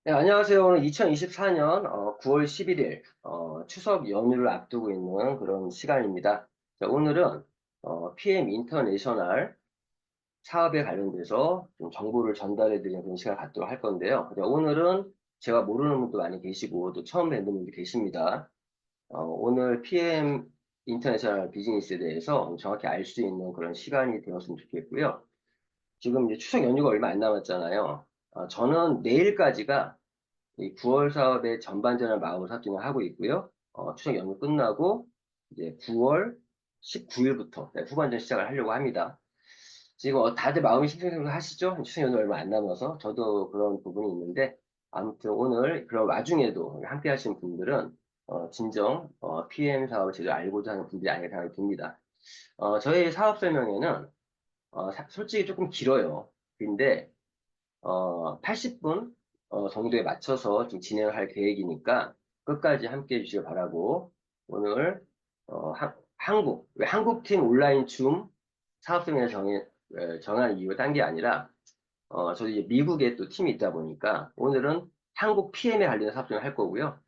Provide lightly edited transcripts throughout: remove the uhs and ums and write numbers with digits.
네, 안녕하세요. 오늘 2024년 9월 11일 추석 연휴를 앞두고 있는 그런 시간입니다. 자, 오늘은 PM 인터내셔널 사업에 관련돼서 좀 정보를 전달해 드리는 그런 시간을 갖도록 할 건데요. 자, 오늘은 제가 모르는 분도 많이 계시고 또 처음 뵙는 분도 계십니다. 오늘 PM 인터내셔널 비즈니스에 대해서 정확히 알 수 있는 그런 시간이 되었으면 좋겠고요. 지금 이제 추석 연휴가 얼마 안 남았잖아요. 저는 내일까지가 이 9월 사업의 전반전을 마음으로 사진을 하고 있고요. 추석 연휴 끝나고 이제 9월 19일부터 후반전 시작을 하려고 합니다. 지금 다들 마음이 싱숭생숭하시죠? 추석 연휴 얼마 안 남아서 저도 그런 부분이 있는데 아무튼 오늘 그런 와중에도 함께 하신 분들은 진정 PM 사업을 제대로 알고자 하는 분들이 아닐까 생각이 듭니다. 저희 사업 설명회는 솔직히 조금 길어요. 근데 80분 정도에 맞춰서 좀 진행을 할 계획이니까 끝까지 함께 해주시길 바라고 오늘 왜 한국팀 온라인 줌 사업성에 정한 이유 딴 게 아니라 저도 이제 미국에 또 팀이 있다 보니까 오늘은 한국 PM에 관련된 사업성을 할 거고요.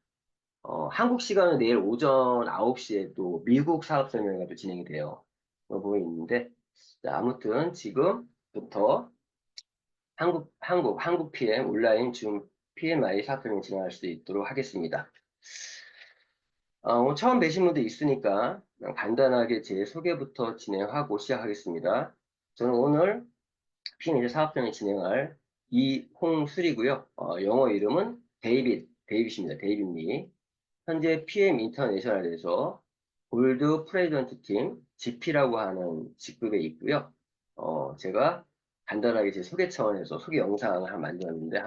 한국 시간은 내일 오전 9시에 또 미국 사업 설명회가 또 진행이 돼요. 보고 있는데 자, 아무튼 지금부터 한국 PM 온라인 줌 PMI 사업을 진행할 수 있도록 하겠습니다. 처음 뵈신 분도 있으니까 간단하게 제 소개부터 진행하고 시작하겠습니다. 저는 오늘 PM 사업장을 진행할 이홍술이고요. 영어 이름은 데이빗입니다. 데이빗 리. 현재 PM 인터내셔널에서 골드 프레젠트 팀 GP라고 하는 직급에 있고요. 제가 간단하게 제 소개 차원에서 소개 영상을 한번 만들었는데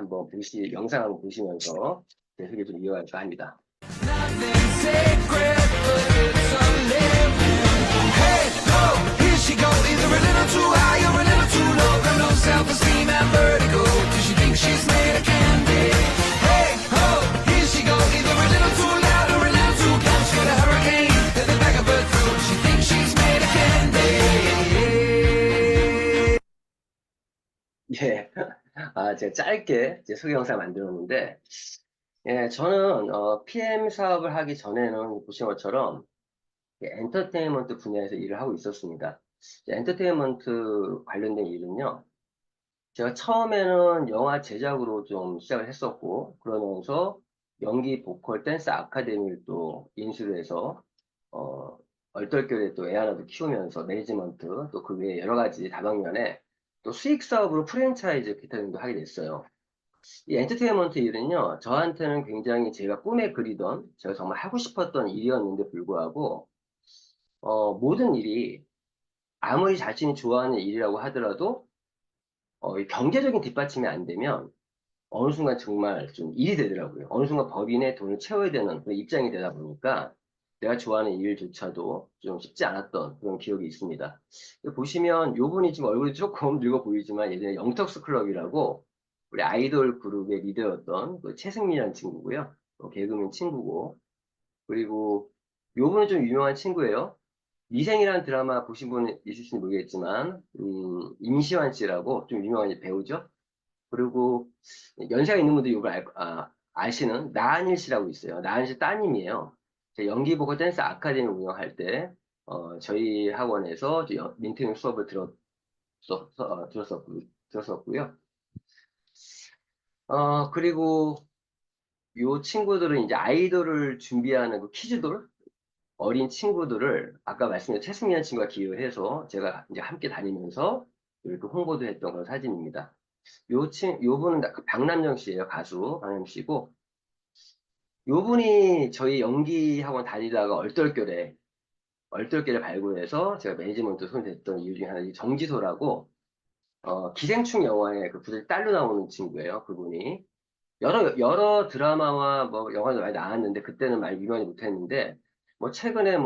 영상 한번 보시면서 제 소개 좀 이어갈까 합니다. 예. 제가 짧게 제 소개 영상 만들었는데, 예, 저는, PM 사업을 하기 전에는 보신 것처럼, 엔터테인먼트 분야에서 일을 하고 있었습니다. 엔터테인먼트 관련된 일은요, 제가 처음에는 영화 제작으로 좀 시작을 했었고, 그러면서 연기, 보컬, 댄스 아카데미를 또 인수를 해서, 어, 얼떨결에 또 애 하나도 키우면서 매니지먼트, 또 그 외에 여러 가지 다방면에 또 수익 사업으로 프랜차이즈 기타 등도 하게 됐어요. 이 엔터테인먼트 일은요, 저한테는 굉장히 제가 꿈에 그리던, 제가 정말 하고 싶었던 일이었는데 불구하고, 모든 일이 아무리 자신이 좋아하는 일이라고 하더라도, 이 경제적인 뒷받침이 안 되면, 어느 순간 정말 좀 일이 되더라고요. 어느 순간 법인의 돈을 채워야 되는 그런 입장이 되다 보니까, 내가 좋아하는 일조차도 좀 쉽지 않았던 그런 기억이 있습니다. 보시면, 요분이 지금 얼굴이 조금 늙어 보이지만, 예전에 영턱스 클럽이라고, 우리 아이돌 그룹의 리더였던 그 최승민이라는 친구고요. 개그맨 친구고, 그리고 요분은 좀 유명한 친구예요. 미생이라는 드라마 보신 분 있으실지 모르겠지만, 임시완 씨라고 좀 유명한 배우죠. 그리고 연세가 있는 분들 이걸 아시는 나한일 씨라고 있어요. 나한일 씨 따님이에요. 제가 연기 보컬 댄스 아카데미 운영할 때, 저희 학원에서 민트닝 수업을 들었었고요. 그리고 요 친구들은 이제 아이돌을 준비하는 그 키즈돌 어린 친구들을 아까 말씀드린 최승미한 친구가 기여해서 제가 이제 함께 다니면서 이렇게 홍보도 했던 그런 사진입니다. 요 분은 그 박남정 씨예요. 가수 박남정 씨고 요 분이 저희 연기 학원 다니다가 얼떨결에 발굴해서 제가 매니지먼트 손이 됐던 이유 중에 하나 이 정지소라고 기생충 영화의 그 부들 딸로 나오는 친구예요. 그분이 여러 드라마와 뭐 영화도 많이 나왔는데 그때는 많이 유명하지 못했는데 뭐 최근에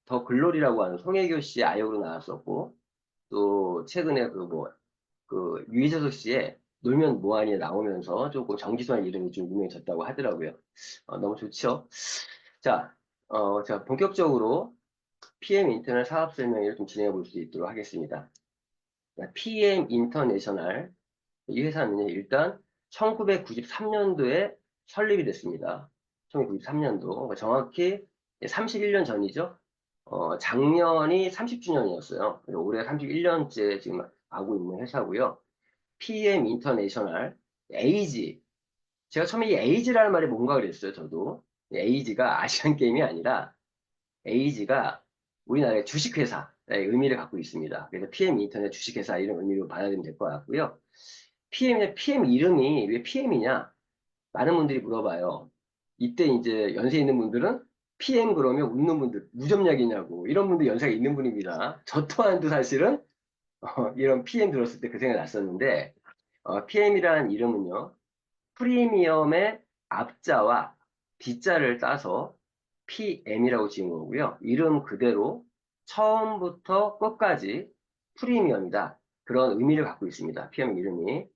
더 글로리라고 하는 송혜교 씨 아역으로 나왔었고 또 최근에 그 유희재석 씨의 놀면 뭐하니에 나오면서 조금 정지선의 이름이 좀 유명해졌다고 하더라고요. 너무 좋죠. 자, 자 본격적으로 PM 인터넷 사업 설명회를 좀 진행해 볼 수 있도록 하겠습니다. PM 인터내셔널 이 회사는 일단 1993년도에 설립이 됐습니다. 1993년도. 정확히 31년 전이죠. 작년이 30주년이었어요. 올해 31년째 지금 하고 있는 회사고요. PM 인터내셔널, 에이지. 제가 처음에 이 에이지라는 말이 뭔가 그랬어요, 저도. 에이지가 아시안 게임이 아니라 에이지가 우리나라의 주식회사의 의미를 갖고 있습니다. 그래서 PM 인터넷 주식회사 이런 의미로 받아들이면 될 것 같고요. PM 이름이 왜 PM이냐? 많은 분들이 물어봐요. 이때 이제 연세 있는 분들은 PM 그러면 웃는 분들, 무좀약이냐고. 이런 분들 연세가 있는 분입니다. 저 또한도 사실은 이런 PM 들었을 때 그 생각이 났었는데, PM이라는 이름은요, 프리미엄의 앞자와 뒷자를 따서 PM이라고 지은 거고요. 이름 그대로 처음부터 끝까지 프리미엄이다. 그런 의미를 갖고 있습니다. PM 이름이.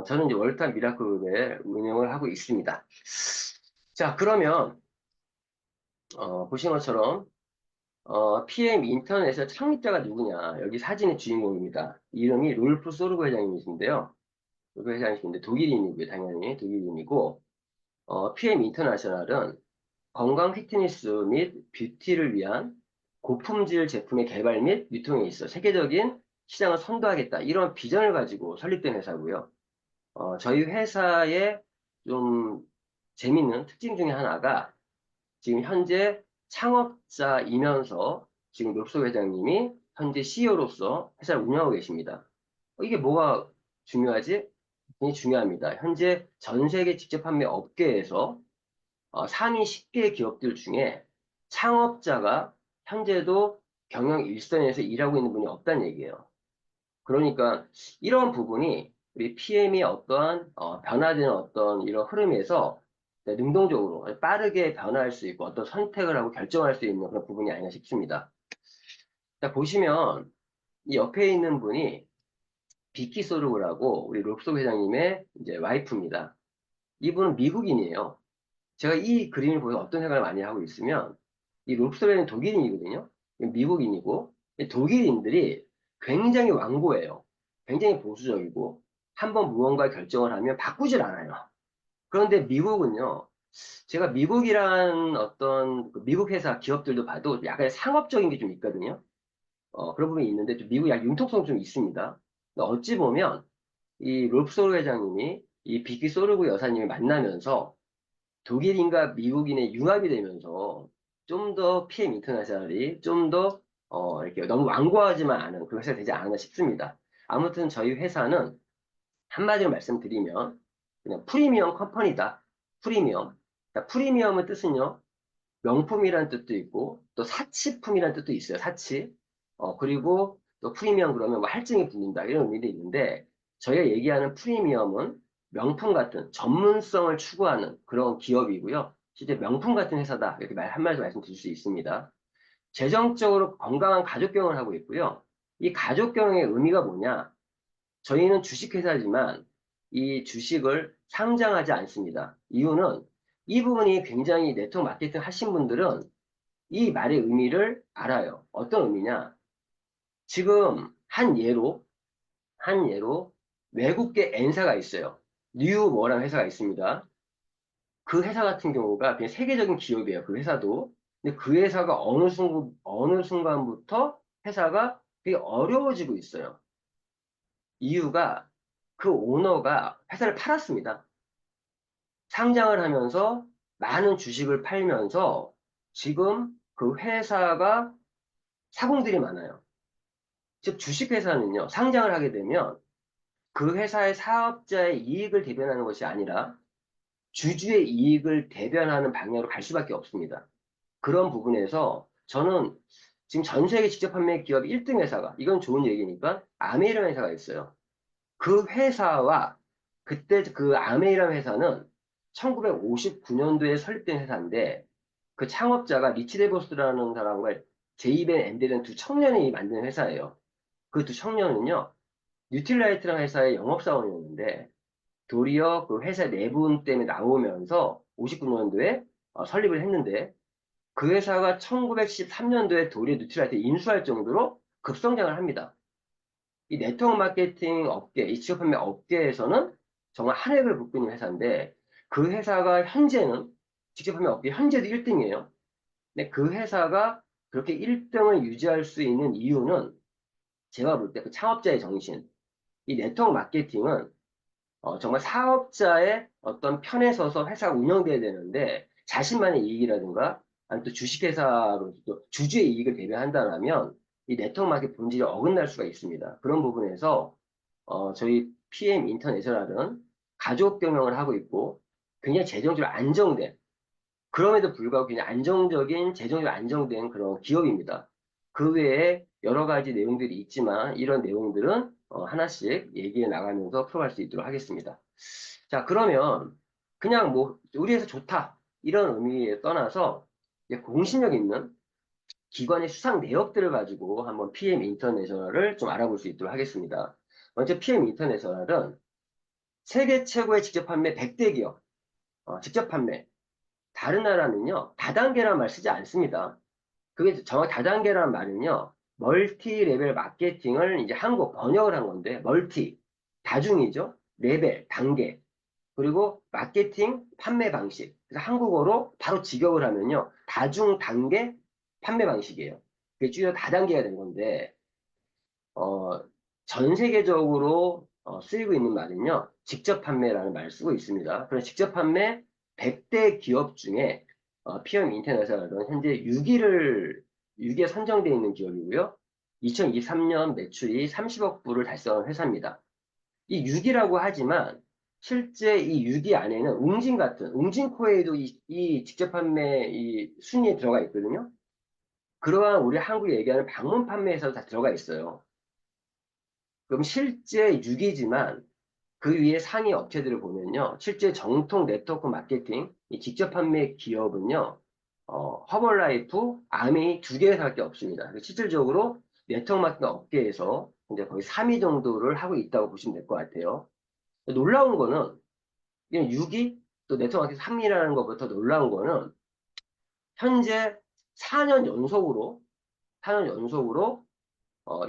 저는 이제 월탄 미라클을 운영을 하고 있습니다. 자, 그러면, 보신 것처럼, PM 인터넷의 창립자가 누구냐. 여기 사진의 주인공입니다. 이름이 롤프 소르고 회장님이신데요. 롤프 회장님이신데 독일인이고요. 당연히 독일인이고, PM 인터내셔널은 건강 피트니스 및 뷰티를 위한 고품질 제품의 개발 및 유통에 있어 세계적인 시장을 선도하겠다. 이런 비전을 가지고 설립된 회사고요. 저희 회사의 좀 재밌는 특징 중에 하나가 지금 현재 창업자이면서 지금 롭소 회장님이 현재 CEO로서 회사를 운영하고 계십니다. 이게 뭐가 중요하지? 굉장히 중요합니다. 현재 전 세계 직접 판매 업계에서 상위 10개 기업들 중에 창업자가 현재도 경영 일선에서 일하고 있는 분이 없다는 얘기예요. 그러니까 이런 부분이 우리 PM이 어떠한 변화되는 어떤 이런 흐름에서 능동적으로 빠르게 변화할 수 있고 어떤 선택을 하고 결정할 수 있는 그런 부분이 아닌가 싶습니다. 자, 보시면 이 옆에 있는 분이 비키 소르고라고 우리 롭소 회장님의 이제 와이프입니다. 이분은 미국인이에요. 제가 이 그림을 보면서 어떤 생각을 많이 하고 있으면 이 롭스터는 독일인이거든요. 미국인이고 독일인들이 굉장히 완고해요. 굉장히 보수적이고 한번 무언가 결정을 하면 바꾸질 않아요. 그런데 미국은요. 제가 미국이란 어떤 그 미국 회사 기업들도 봐도 약간 상업적인 게 좀 있거든요. 그런 부분이 있는데 좀 미국 약 융통성 좀 있습니다. 어찌 보면 이 롤프 소르 회장님이 이 비키 소르구 여사님이 만나면서 독일인과 미국인의 융합이 되면서 좀 더 PM 인터내셔널이 좀 더 이렇게 너무 완고하지만 않은 그런 회사가 되지 않았나 싶습니다. 아무튼 저희 회사는 한마디로 말씀드리면 그냥 프리미엄 컴퍼니다. 프리미엄. 그러니까 프리미엄의 뜻은요. 명품이라는 뜻도 있고 또 사치품이라는 뜻도 있어요. 사치. 그리고 또 프리미엄 그러면 뭐 할증이 붙는다 이런 의미도 있는데 저희가 얘기하는 프리미엄은 명품 같은 전문성을 추구하는 그런 기업이고요. 실제 명품 같은 회사다 이렇게 한마디로 말씀드릴 수 있습니다. 재정적으로 건강한 가족 경영을 하고 있고요. 이 가족 경영의 의미가 뭐냐? 저희는 주식회사지만 이 주식을 상장하지 않습니다. 이유는 이 부분이 굉장히 네트워크 마케팅 하신 분들은 이 말의 의미를 알아요. 어떤 의미냐? 지금 한 예로 외국계 N사가 있어요. 뉴 뭐라는 회사가 있습니다. 그 회사 같은 경우가 그냥 세계적인 기업이에요. 그 회사도. 근데 그 회사가 어느 순간부터 회사가 되게 어려워지고 있어요. 이유가 그 오너가 회사를 팔았습니다. 상장을 하면서 많은 주식을 팔면서 지금 그 회사가 사공들이 많아요. 즉 주식회사는요, 상장을 하게 되면 그 회사의 사업자의 이익을 대변하는 것이 아니라 주주의 이익을 대변하는 방향으로 갈 수밖에 없습니다. 그런 부분에서 저는 지금 전 세계 직접 판매 기업 1등 회사가, 이건 좋은 얘기니까 아메이라는 회사가 있어요. 그 회사와 그때 그 아메이라는 회사는 1959년도에 설립된 회사인데 그 창업자가 리치 데보스라는 사람과 제이벤 앤델은 두 청년이 만든 회사예요. 그 두 청년은요, 뉴틸라이트라는 회사의 영업사원이었는데 도리어 그 회사 내분 때문에 나오면서 59년도에 설립을 했는데 그 회사가 1913년도에 도리어 뉴틸라이트에 인수할 정도로 급성장을 합니다. 이 네트워크 마케팅 업계, 이 취업 판매 업계에서는 정말 한 획을 긋고 있는 회사인데 그 회사가 현재는 직접 판매 업계 현재도 1등이에요. 근데 그 회사가 그렇게 1등을 유지할 수 있는 이유는 제가 볼 때 그 창업자의 정신, 이 네트워크 마케팅은 정말 사업자의 어떤 편에 서서 회사가 운영돼야 되는데 자신만의 이익이라든가 아니면 또 주식회사로 또 주주의 이익을 대변한다면 이 네트워크 마케팅 본질이 어긋날 수가 있습니다. 그런 부분에서 저희 PM 인터내셔널은 가족 경영을 하고 있고 굉장히 재정적으로 안정된 그럼에도 불구하고 굉장히 안정적인 재정적으로 안정된 그런 기업입니다. 그 외에 여러 가지 내용들이 있지만 이런 내용들은 하나씩 얘기해 나가면서 풀어갈 수 있도록 하겠습니다. 자, 그러면 그냥 뭐 우리 회사 좋다 이런 의미에 떠나서 이제 공신력 있는 기관의 수상 내역들을 가지고 한번 PM 인터내셔널을 좀 알아볼 수 있도록 하겠습니다. 먼저 PM 인터내셔널은 세계 최고의 직접 판매 100대 기업, 직접 판매. 다른 나라는요, 다단계라는 말 쓰지 않습니다. 그게 정확히 다단계라는 말은요, 멀티 레벨 마케팅을 이제 한국 번역을 한 건데, 멀티, 다중이죠. 레벨, 단계. 그리고 마케팅, 판매 방식. 그래서 한국어로 바로 직역을 하면요, 다중 단계 판매 방식이에요. 그게 줄여 다단계가 된 건데, 어, 전 세계적으로 쓰이고 있는 말은요, 직접 판매라는 말을 쓰고 있습니다. 그래서 직접 판매 100대 기업 중에 PM 인터내셔널은 현재 6위에 선정되어 있는 기업이고요. 2023년 매출이 30억 불을 달성한 회사입니다. 이 6위라고 하지만 실제 이 6위 안에는 웅진 같은, 웅진코에도 이 직접 판매 이 순위에 들어가 있거든요. 그러한 우리 한국에 얘기하는 방문 판매에서 다 들어가 있어요. 그럼 실제 6위지만 그 위에 상위 업체들을 보면요. 실제 정통 네트워크 마케팅, 이 직접 판매 기업은요. 허벌라이프, 아메이 두 개밖에 없습니다. 실질적으로 네트워크 마케팅 업계에서 이제 거의 3위 정도를 하고 있다고 보시면 될 것 같아요. 놀라운 거는 이런 6위 또 네트워크 마케팅 3위라는 것부터 놀라운 거는 현재 4년 연속으로 4년 연속으로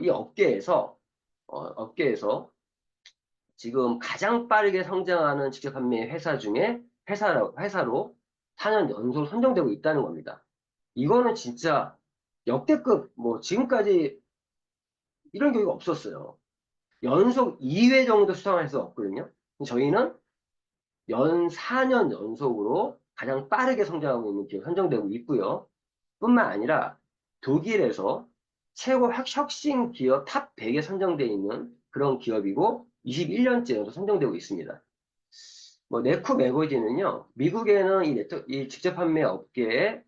이 업계에서 지금 가장 빠르게 성장하는 직접 판매 회사 중에 회사로 4년 연속 선정되고 있다는 겁니다. 이거는 진짜 역대급, 뭐, 지금까지 이런 경우가 없었어요. 연속 2회 정도 수상할 수 없거든요. 저희는 연 4년 연속으로 가장 빠르게 성장하고 있는 기업 선정되고 있고요. 뿐만 아니라 독일에서 최고 혁신 기업 탑 100에 선정되어 있는 그런 기업이고 21년째 연속 선정되고 있습니다. 뭐 네쿠 매거진은요, 미국에는 이 직접 판매 업계에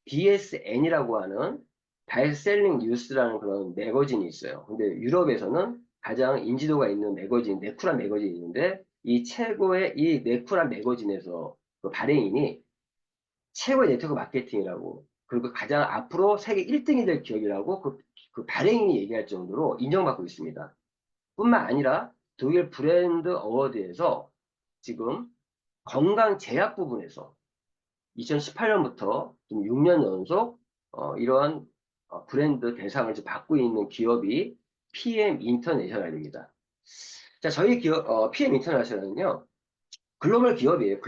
BSN이라고 하는 베스트셀링 뉴스라는 그런 매거진이 있어요. 근데 유럽에서는 가장 인지도가 있는 매거진, 네쿠란 매거진이 있는데 이 최고의 이 네쿠란 매거진에서 그 발행인이 최고의 네트워크 마케팅이라고 그리고 가장 앞으로 세계 1등이 될 기업이라고 그 발행인이 얘기할 정도로 인정받고 있습니다. 뿐만 아니라 독일 브랜드 어워드에서 지금 건강 제약 부분에서 2018년부터 좀 6년 연속 이러한 브랜드 대상을 지금 받고 있는 기업이 PM 인터내셔널입니다. 자, 저희 기업 PM 인터내셔널은요 글로벌 기업이에요.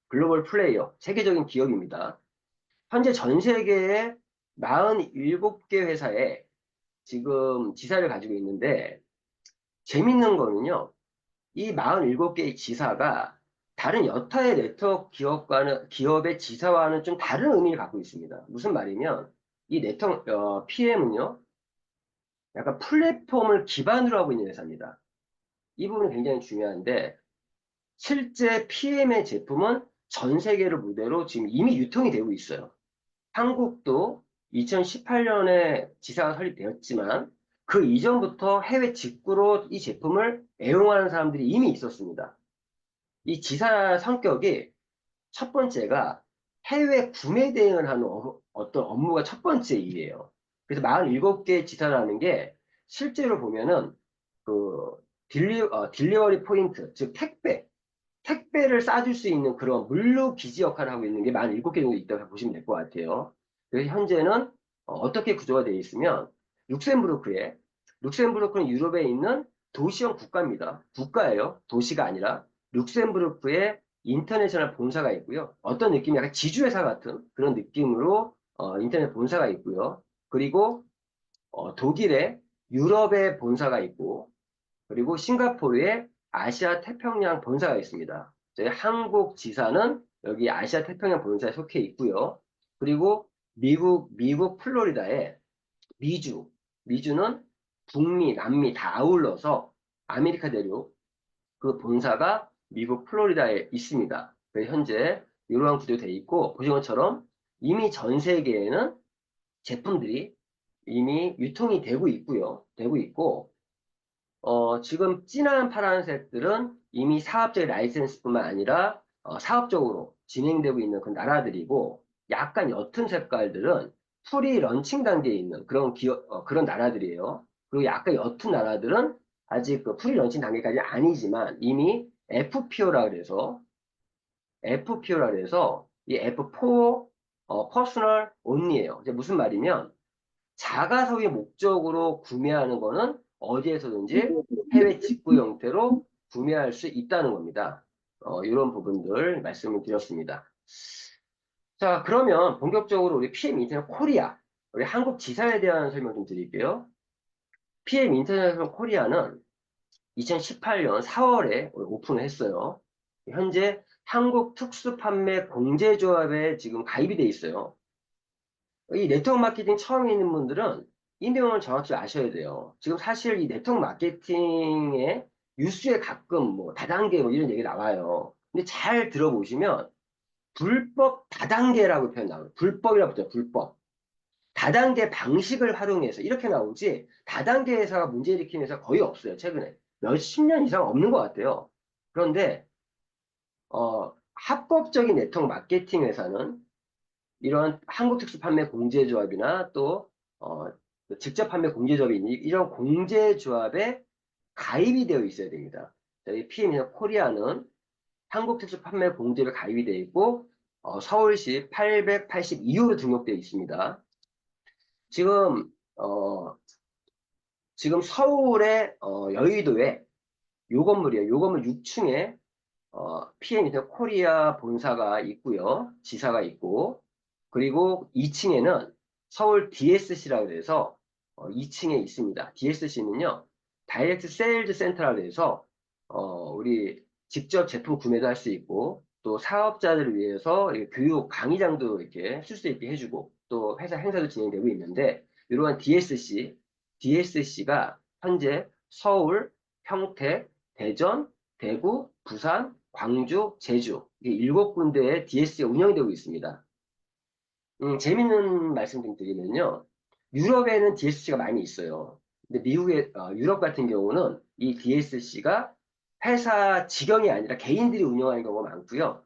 글로벌 플레이어, 세계적인 기업입니다. 현재 전 세계에 47개 회사에 지금 지사를 가지고 있는데 재밌는 거는요. 이 47개의 지사가 다른 여타의 네트워크 기업의 지사와는 좀 다른 의미를 갖고 있습니다. 무슨 말이면, 이 네트워크, PM은요, 약간 플랫폼을 기반으로 하고 있는 회사입니다. 이 부분은 굉장히 중요한데, 실제 PM의 제품은 전 세계를 무대로 지금 이미 유통이 되고 있어요. 한국도 2018년에 지사가 설립되었지만, 그 이전부터 해외 직구로 이 제품을 애용하는 사람들이 이미 있었습니다. 이 지사 성격이 첫 번째가 해외 구매 대행을 하는 어떤 업무가 첫 번째 일이에요. 그래서 47개 지사라는 게 실제로 보면은 그 딜리버리 포인트, 즉 택배를 싸줄 수 있는 그런 물류 기지 역할을 하고 있는 게 47개 정도 있다고 보시면 될 것 같아요. 그래서 현재는 어떻게 구조가 되어 있으면 룩셈부르크는 유럽에 있는 도시형 국가입니다. 국가예요. 도시가 아니라. 룩셈부르크에 인터내셔널 본사가 있고요. 어떤 느낌이 약간 지주회사 같은 그런 느낌으로 인터넷 본사가 있고요. 그리고 독일에 유럽에 본사가 있고, 그리고 싱가포르에 아시아 태평양 본사가 있습니다. 저희 한국 지사는 여기 아시아 태평양 본사에 속해 있고요. 그리고 미국 플로리다에 미주는 북미, 남미 다 아울러서 아메리카 대륙 그 본사가 미국 플로리다에 있습니다. 그래서 현재 이러한 구조되어 있고, 보신 것처럼 이미 전 세계에는 제품들이 이미 유통이 되고 있고요. 되고 있고, 지금 진한 파란색들은 이미 사업적인 라이센스뿐만 아니라 사업적으로 진행되고 있는 그 나라들이고, 약간 옅은 색깔들은 프리 런칭 단계에 있는 그런 그런 나라들이에요. 그리고 약간 옅은 나라들은 아직 그 프리 런칭 단계까지 아니지만 이미 FPO라 그래서 이 F4 퍼스널 온리예요. 이제 무슨 말이면 자가소유 목적으로 구매하는 거는 어디에서든지 해외 직구 형태로 구매할 수 있다는 겁니다. 이런 부분들 말씀을 드렸습니다. 자, 그러면 본격적으로 우리 PM 인터넷 코리아, 우리 한국 지사에 대한 설명 좀 드릴게요. PM 인터넷 코리아는 2018년 4월에 오픈을 했어요. 현재 한국 특수판매 공제조합에 지금 가입이 돼 있어요. 이 네트워크 마케팅 처음에 있는 분들은 이 내용을 정확히 아셔야 돼요. 지금 사실 이 네트워크 마케팅의 뉴스에 가끔 뭐 다단계 뭐 이런 얘기 나와요. 근데 잘 들어보시면 불법 다단계라고 표현 나와요. 불법이라고 붙어요. 불법. 다단계 방식을 활용해서 이렇게 나오지 다단계 회사가 문제 일으키는 회사 거의 없어요. 최근에. 몇십 년 이상 없는 것 같아요. 그런데 합법적인 네트워크 마케팅 회사는 이런 한국특수판매공제조합이나 또 직접 판매 공제조합이 이런 공제조합에 가입이 되어 있어야 됩니다. 저희 PM 코리아는 한국특수판매공제에 가입이 되어 있고 서울시 882호로 등록되어 있습니다. 지금 서울의 여의도에 요 건물이에요. 요 건물 6층에 PM 코리아 본사가 있고요. 지사가 있고, 그리고 2층에는 서울 DSC라고 해서 2층에 있습니다. DSC는요, 다이렉트 세일즈 센터라고 해서 우리 직접 제품 구매도 할 수 있고, 또 사업자들을 위해서 이렇게 교육 강의장도 이렇게 쓸 수 있게 해주고, 또 회사 행사도 진행되고 있는데, 이러한 DSC가 현재 서울, 평택, 대전, 대구, 부산, 광주, 제주 이 7군데의 DSC가 운영이 되고 있습니다. 재밌는 말씀 좀 드리면요. 유럽에는 DSC가 많이 있어요. 근데 유럽 같은 경우는 이 DSC가 회사 직영이 아니라 개인들이 운영하는 경우가 많고요.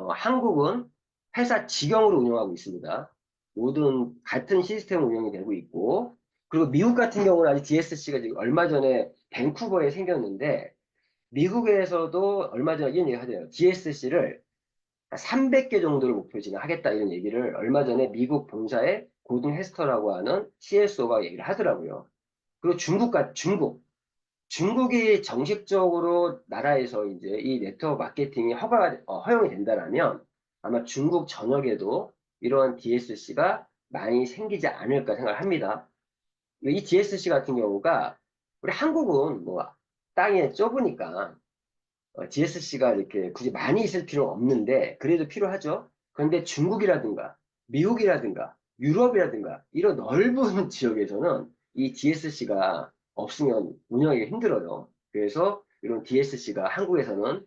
한국은 회사 직영으로 운영하고 있습니다. 모든 같은 시스템 운영이 되고 있고, 그리고 미국 같은 경우는 아직 DSC가 지금 얼마 전에 밴쿠버에 생겼는데, 미국에서도 얼마 전에 이런 얘기 하더라고요. DSC를 300개 정도를 목표 진행하겠다 이런 얘기를 얼마 전에 미국 본사의 고든 헤스터라고 하는 CSO가 얘기를 하더라고요. 그리고 중국이 정식적으로 나라에서 이제 이 네트워크 마케팅이 허용이 된다면 아마 중국 전역에도 이런 DSC가 많이 생기지 않을까 생각을 합니다. 이 DSC 같은 경우가 우리 한국은 뭐 땅이 좁으니까 DSC가 이렇게 굳이 많이 있을 필요는 없는데 그래도 필요하죠. 그런데 중국이라든가 미국이라든가 유럽이라든가 이런 넓은 지역에서는 이 DSC가 없으면 운영하기가 힘들어요. 그래서 이런 DSC가 한국에서는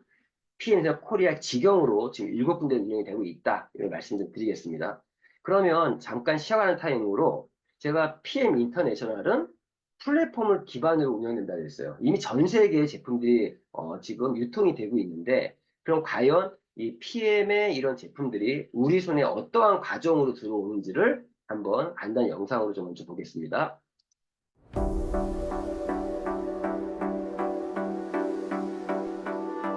PN사 코리아 직영으로 지금 7군데 운영이 되고 있다. 이런 말씀 좀 드리겠습니다. 그러면 잠깐 쉬어가는 타임으로 제가 PM 인터내셔널은 플랫폼을 기반으로 운영된다 그랬어요. 이미 전 세계의 제품들이 지금 유통이 되고 있는데 그럼 과연 이 PM의 이런 제품들이 우리 손에 어떠한 과정으로 들어오는지를 한번 간단히 영상으로 좀 먼저 보겠습니다.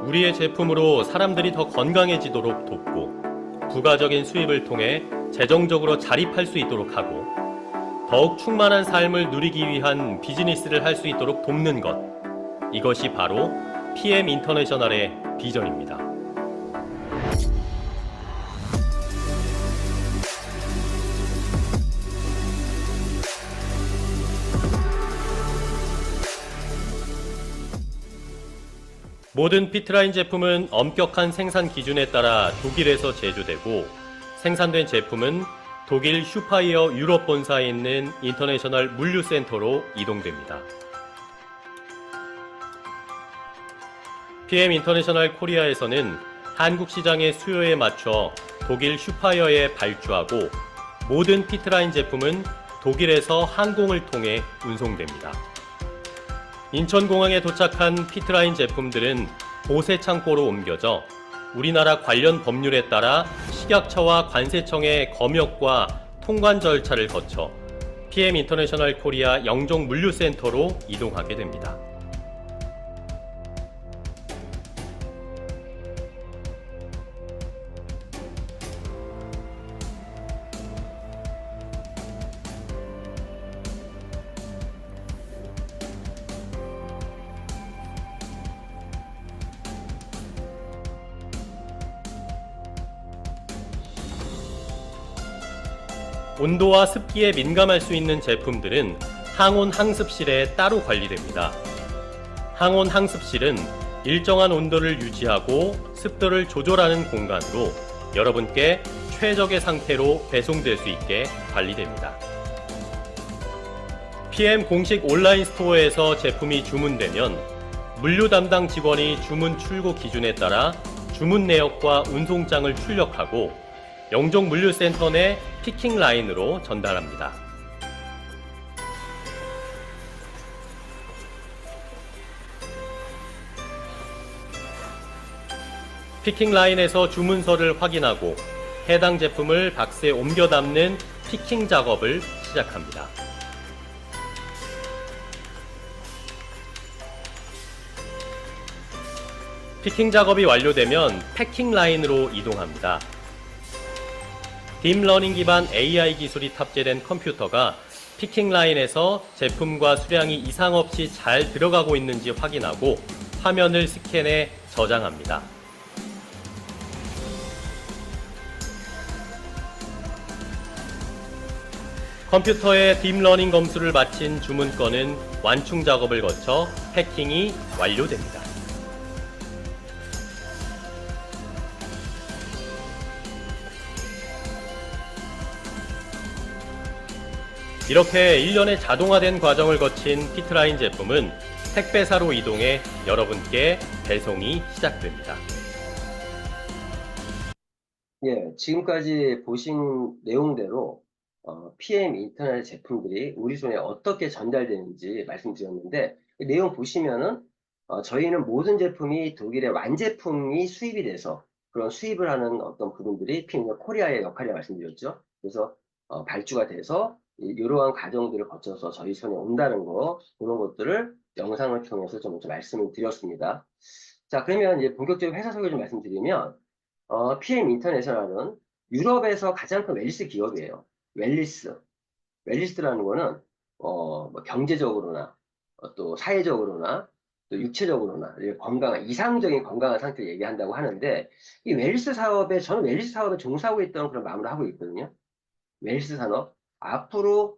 우리의 제품으로 사람들이 더 건강해지도록 돕고 부가적인 수입을 통해 재정적으로 자립할 수 있도록 하고 더욱 충만한 삶을 누리기 위한 비즈니스를 할 수 있도록 돕는 것. 이것이 바로 PM 인터내셔널의 비전입니다. 모든 피트라인 제품은 엄격한 생산 기준에 따라 독일에서 제조되고 생산된 제품은 독일 슈파이어 유럽 본사에 있는 인터내셔널 물류센터로 이동됩니다. PM 인터내셔널 코리아에서는 한국 시장의 수요에 맞춰 독일 슈파이어에 발주하고 모든 피트라인 제품은 독일에서 항공을 통해 운송됩니다. 인천공항에 도착한 피트라인 제품들은 보세 창고로 옮겨져 우리나라 관련 법률에 따라 식약처와 관세청의 검역과 통관 절차를 거쳐 PM 인터내셔널 코리아 영종 물류센터로 이동하게 됩니다. 온도와 습기에 민감할 수 있는 제품들은 항온 항습실에 따로 관리됩니다. 항온 항습실은 일정한 온도를 유지하고 습도를 조절하는 공간으로 여러분께 최적의 상태로 배송될 수 있게 관리됩니다. PM 공식 온라인 스토어에서 제품이 주문되면 물류 담당 직원이 주문 출고 기준에 따라 주문 내역과 운송장을 출력하고 영종 물류센터 내 피킹 라인으로 전달합니다. 피킹 라인에서 주문서를 확인하고 해당 제품을 박스에 옮겨 담는 피킹 작업을 시작합니다. 피킹 작업이 완료되면 패킹 라인으로 이동합니다. 딥러닝 기반 AI 기술이 탑재된 컴퓨터가 피킹 라인에서 제품과 수량이 이상 없이 잘 들어가고 있는지 확인하고 화면을 스캔해 저장합니다. 컴퓨터의 딥러닝 검수를 마친 주문건은 완충 작업을 거쳐 패킹이 완료됩니다. 이렇게 일련의 자동화된 과정을 거친 피트라인 제품은 택배사로 이동해 여러분께 배송이 시작됩니다. 예, 지금까지 보신 내용대로 PM 인터넷 제품들이 우리 손에 어떻게 전달되는지 말씀드렸는데 이 내용 보시면은 저희는 모든 제품이 독일의 완제품이 수입이 돼서 그런 수입을 하는 어떤 부분들이 PM 코리아의 역할이라고 말씀드렸죠. 그래서 발주가 돼서 이러한 과정들을 거쳐서 저희 손에 온다는 거 그런 것들을 영상을 통해서 좀 말씀을 드렸습니다. 자, 그러면 이제 본격적으로 회사 소개 좀 말씀드리면 PM 인터내셔널은 유럽에서 가장 큰 웰리스 기업이에요. 웰리스. 웰리스라는 거는 뭐 경제적으로나 또 사회적으로나 또 육체적으로나 건강한 이상적인 건강한 상태를 얘기한다고 하는데 이 웰리스 사업에 저는 웰리스 사업에 종사하고 있던 그런 마음을 하고 있거든요. 웰리스 산업 앞으로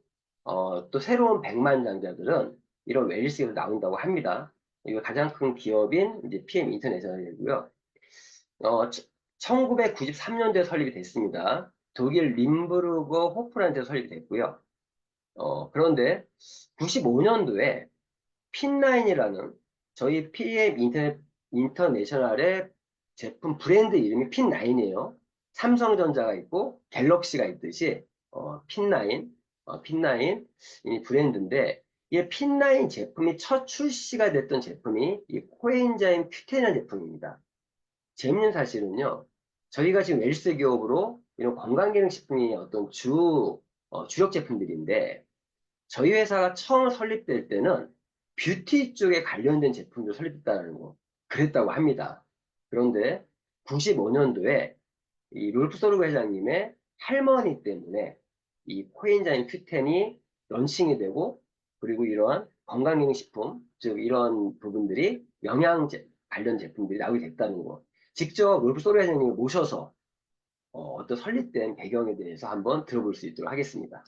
또 새로운 백만장자들은 이런 웰리스 기업이 나온다고 합니다. 이거 가장 큰 기업인 이제 PM 인터내셔널이고요. 1993년도에 설립이 됐습니다. 독일 림부르그 호프란트에서 설립이 됐고요. 그런데 95년도에 핀라인이라는 저희 PM 인터내셔널의 제품 브랜드 이름이 핀9이에요. 삼성전자가 있고 갤럭시가 있듯이 핀9 이 브랜드인데 이 핀9 제품이 첫 출시가 됐던 제품이 이 코엔자임 Q10이라는 제품입니다. 재밌는 사실은요. 저희가 지금 웰스 기업으로 이런 건강기능식품이 어떤 주력 제품들인데 저희 회사가 처음 설립될 때는 뷰티 쪽에 관련된 제품도 설립했다는 거 그랬다고 합니다. 그런데 95년도에 이 롤프 소르그 회장님의 할머니 때문에 이 코엔자임 Q10이 런칭이 되고 그리고 이러한 건강기능식품 즉 이런 부분들이 관련 제품들이 나오게 됐다는 거. 직접 롤프 소리 회장님을 모셔서 어떤 설립된 배경에 대해서 한번 들어볼 수 있도록 하겠습니다.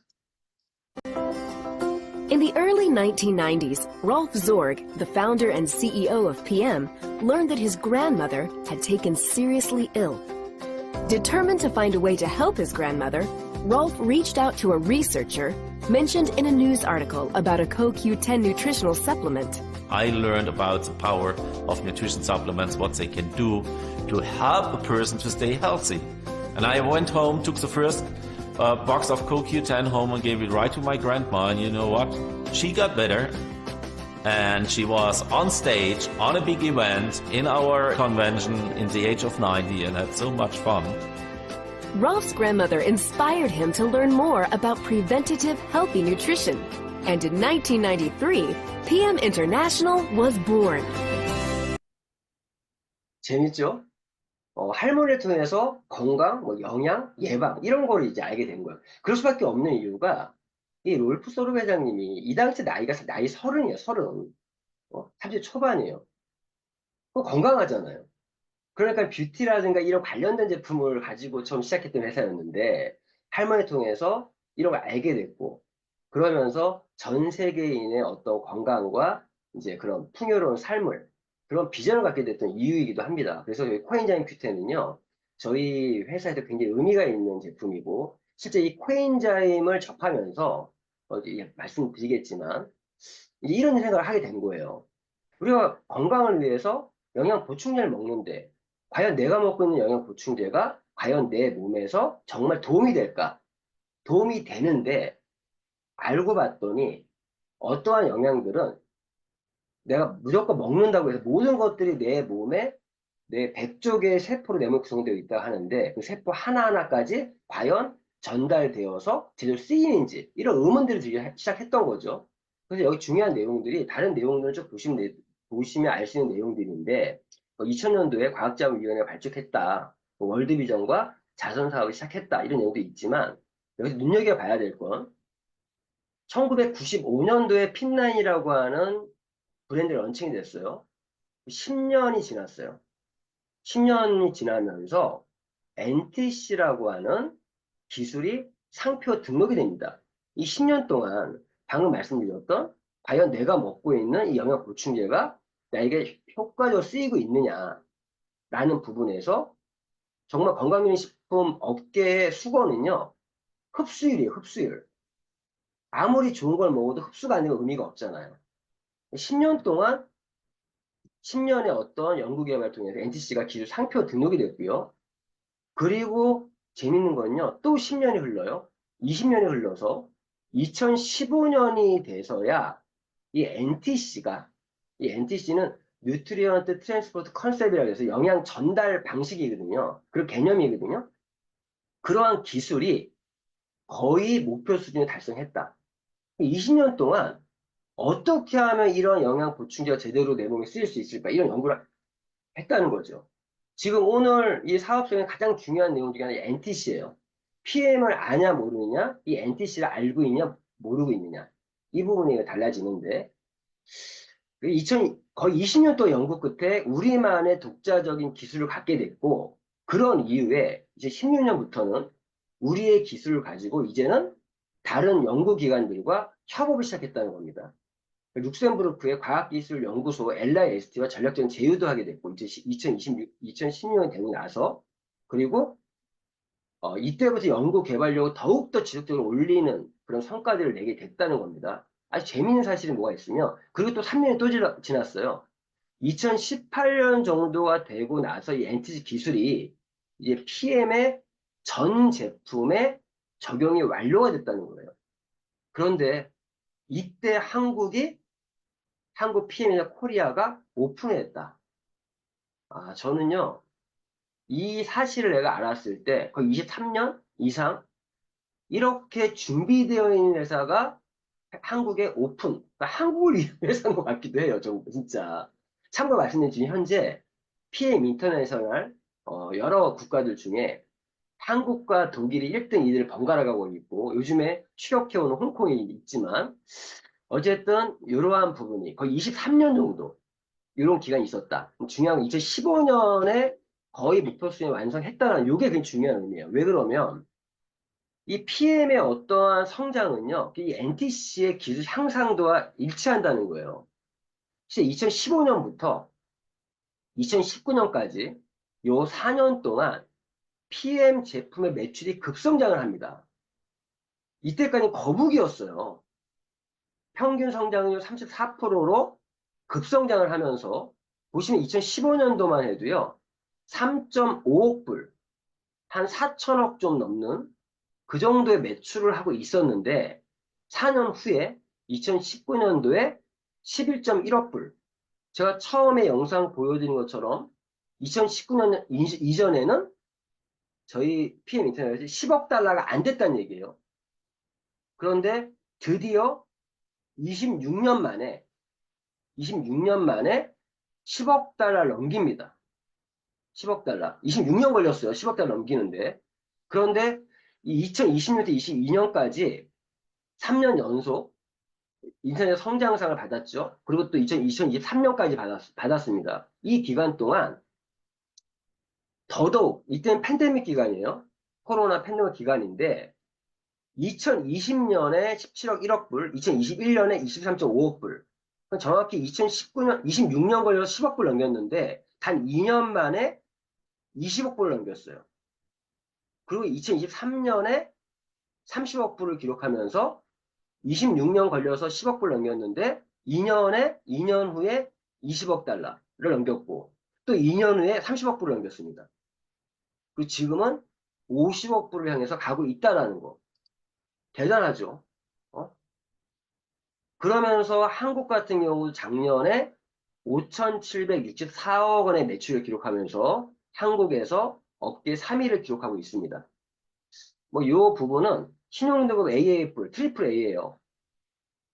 In the early 1990s, Rolf Zorg, the founder and CEO of PM, learned that his grandmother had taken seriously ill. Determined to find a way to help his grandmother, Rolf reached out to a researcher mentioned in a news article about a CoQ10 nutritional supplement. I learned about the power of nutrition supplements, what they can do to help a person to stay healthy. And I went home, took the first box of CoQ10 home and gave it right to my grandma. And you know what? She got better. And she was on stage on a big event in our convention in the age of 90 and had so much fun. Rolf's grandmother inspired him to learn more about preventative healthy nutrition. And in 1993, PM International was born. 재밌죠? 할머니를 통해서 건강, 영양, 예방 이런 걸 이제 알게 된 거예요. 그럴 수밖에 없는 이유가 이 롤프 소르 회장님이 이 당시 나이 30이에요. 30. 30 초반이에요. 건강하잖아요. 그러니까 뷰티라든가 이런 관련된 제품을 가지고 처음 시작했던 회사였는데 할머니 통해서 이런 걸 알게 됐고 그러면서 전 세계인의 어떤 건강과 이제 그런 풍요로운 삶을 그런 비전을 갖게 됐던 이유이기도 합니다. 그래서 이 코엔자임 Q10은요, 저희 회사에서 굉장히 의미가 있는 제품이고, 실제 이 코엔자임을 접하면서, 말씀드리겠지만, 이런 생각을 하게 된 거예요. 우리가 건강을 위해서 영양 보충제를 먹는데, 과연 내가 먹고 있는 영양 보충제가 과연 내 몸에서 정말 도움이 될까? 도움이 되는데, 알고 봤더니, 어떠한 영양들은 내가 무조건 먹는다고 해서 모든 것들이 내 몸에 내 100쪽의 세포로 내 몸에 구성되어 있다고 하는데 그 세포 하나하나까지 과연 전달되어서 제대로 쓰이는지 이런 의문들이 들기 시작했던 거죠. 그래서 여기 중요한 내용들이 다른 내용들을 좀 보시면 알 수 있는 내용들인데 2000년도에 과학자문위원회가 발족했다. 월드비전과 자선사업을 시작했다. 이런 내용도 있지만 여기서 눈여겨봐야 될 건 1995년도에 핀9이라고 하는 브랜드 런칭이 됐어요. 10년이 지났어요. 10년이 지나면서 NTC라고 하는 기술이 상표 등록이 됩니다. 이 10년 동안 방금 말씀드렸던 과연 내가 먹고 있는 이 영양 보충제가 나에게 효과적으로 쓰이고 있느냐라는 부분에서 정말 건강기능식품 업계의 수건은요. 흡수율이에요. 흡수율. 아무리 좋은 걸 먹어도 흡수가 안 되면 의미가 없잖아요. 10년 동안 10년의 어떤 연구개발을 통해서 NTC가 기술 상표 등록이 됐고요. 그리고 재밌는 건요. 또 10년이 흘러요. 20년이 흘러서 2015년이 돼서야 이 NTC는 뉴트리언트 트랜스포트 컨셉이라고 해서 영양 전달 방식이거든요. 그리고 개념이거든요. 그러한 기술이 거의 목표 수준을 달성했다. 20년 동안 어떻게 하면 이런 영양 보충제가 제대로 내 몸에 쓰일 수 있을까? 이런 연구를 했다는 거죠. 지금 오늘 이 사업성의 가장 중요한 내용 중에 하나가 NTC예요. PM을 아냐 모르느냐, 이 NTC를 알고 있냐 모르고 있느냐. 이 부분이 달라지는데 거의 20년 동안 연구 끝에 우리만의 독자적인 기술을 갖게 됐고 그런 이후에 이제 16년부터는 우리의 기술을 가지고 이제는 다른 연구기관들과 협업을 시작했다는 겁니다. 룩셈부르크의 과학기술연구소 LIST와 전략적인 제휴도 하게 됐고 2016년 되고 나서 그리고 이때부터 연구 개발력을 더욱더 지속적으로 올리는 그런 성과들을 내게 됐다는 겁니다. 아주 재미있는 사실이 뭐가 있으면 그리고 또 3년이 또 지났어요. 2018년 정도가 되고 나서 이 NTC 기술이 이제 PM의 전 제품에 적용이 완료가 됐다는 거예요. 그런데 이때 한국 PM이나 코리아가 오픈했다. 저는요, 이 사실을 내가 알았을 때 거의 23년 이상 이렇게 준비되어 있는 회사가 한국에 오픈, 그러니까 한국을 위한 회사인 것 같기도 해요. 진짜. 참고로 말씀드리면 현재 PM 인터내셔널 여러 국가들 중에 한국과 독일이 1등, 2등을 번갈아 가고 있고 요즘에 추격해오는 홍콩이 있지만 어쨌든 이러한 부분이 거의 23년 정도 이런 기간이 있었다. 중요한 건 2015년에 거의 목표 수준 완성했다는 이게 굉장히 중요한 의미예요. 왜 그러면 이 PM의 어떠한 성장은요, 이 NTC의 기술 향상도와 일치한다는 거예요. 실제 2015년부터 2019년까지 요 4년 동안 PM 제품의 매출이 급성장을 합니다. 이때까지 거북이였어요. 평균 성장률 34%로 급성장을 하면서 보시면 2015년도만 해도요. 3.5억 불, 한 4천억 좀 넘는 그 정도의 매출을 하고 있었는데 4년 후에 2019년도에 11.1억 불. 제가 처음에 영상 보여드린 것처럼 2019년 이전에는 저희 PM 인터넷이 10억 달러가 안 됐다는 얘기예요. 그런데 드디어 26년 만에 10억 달러를 넘깁니다. 10억 달러. 26년 걸렸어요. 10억 달러 넘기는데. 그런데 이 2020년부터 22년까지 3년 연속 인터넷 성장상을 받았죠. 그리고 또 2023년까지 받았습니다. 이 기간 동안 더더욱, 이때는 팬데믹 기간이에요. 코로나 팬데믹 기간인데, 2020년에 17억 1억 불, 2021년에 23.5억 불. 정확히 2019년, 26년 걸려서 10억 불 넘겼는데, 단 2년 만에 20억 불을 넘겼어요. 그리고 2023년에 30억 불을 기록하면서 26년 걸려서 10억 불 넘겼는데, 2년 후에 20억 달러를 넘겼고, 또 2년 후에 30억 불을 넘겼습니다. 그리고 지금은 50억 불을 향해서 가고 있다는 거. 대단하죠. 그러면서 한국 같은 경우 작년에 5,764억 원의 매출을 기록하면서 한국에서 업계 3위를 기록하고 있습니다. 뭐 이 부분은 신용등급 AAA+, 트리플 A예요.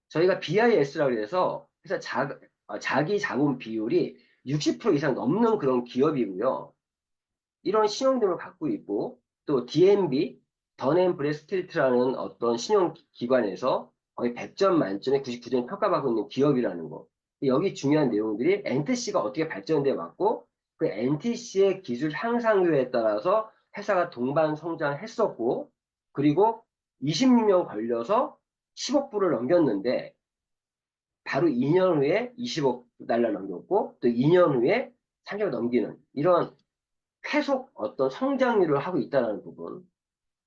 저희가 BIS라고 해서 회사 자기 자본 비율이 60% 이상 넘는 그런 기업이고요. 이런 신용등급을 갖고 있고 또 DNB, 던앤브래스트리트라는 어떤 신용기관에서 거의 100점 만점에 99점 평가받고 있는 기업이라는 거. 여기 중요한 내용들이 NTC가 어떻게 발전돼 왔고 그 NTC의 기술 향상률에 따라서 회사가 동반 성장했었고 그리고 26년 걸려서 10억 불을 넘겼는데 바로 2년 후에 20억 달러 넘겼고 또 2년 후에 30억 넘기는 이런 계속 어떤 성장률을 하고 있다는 부분.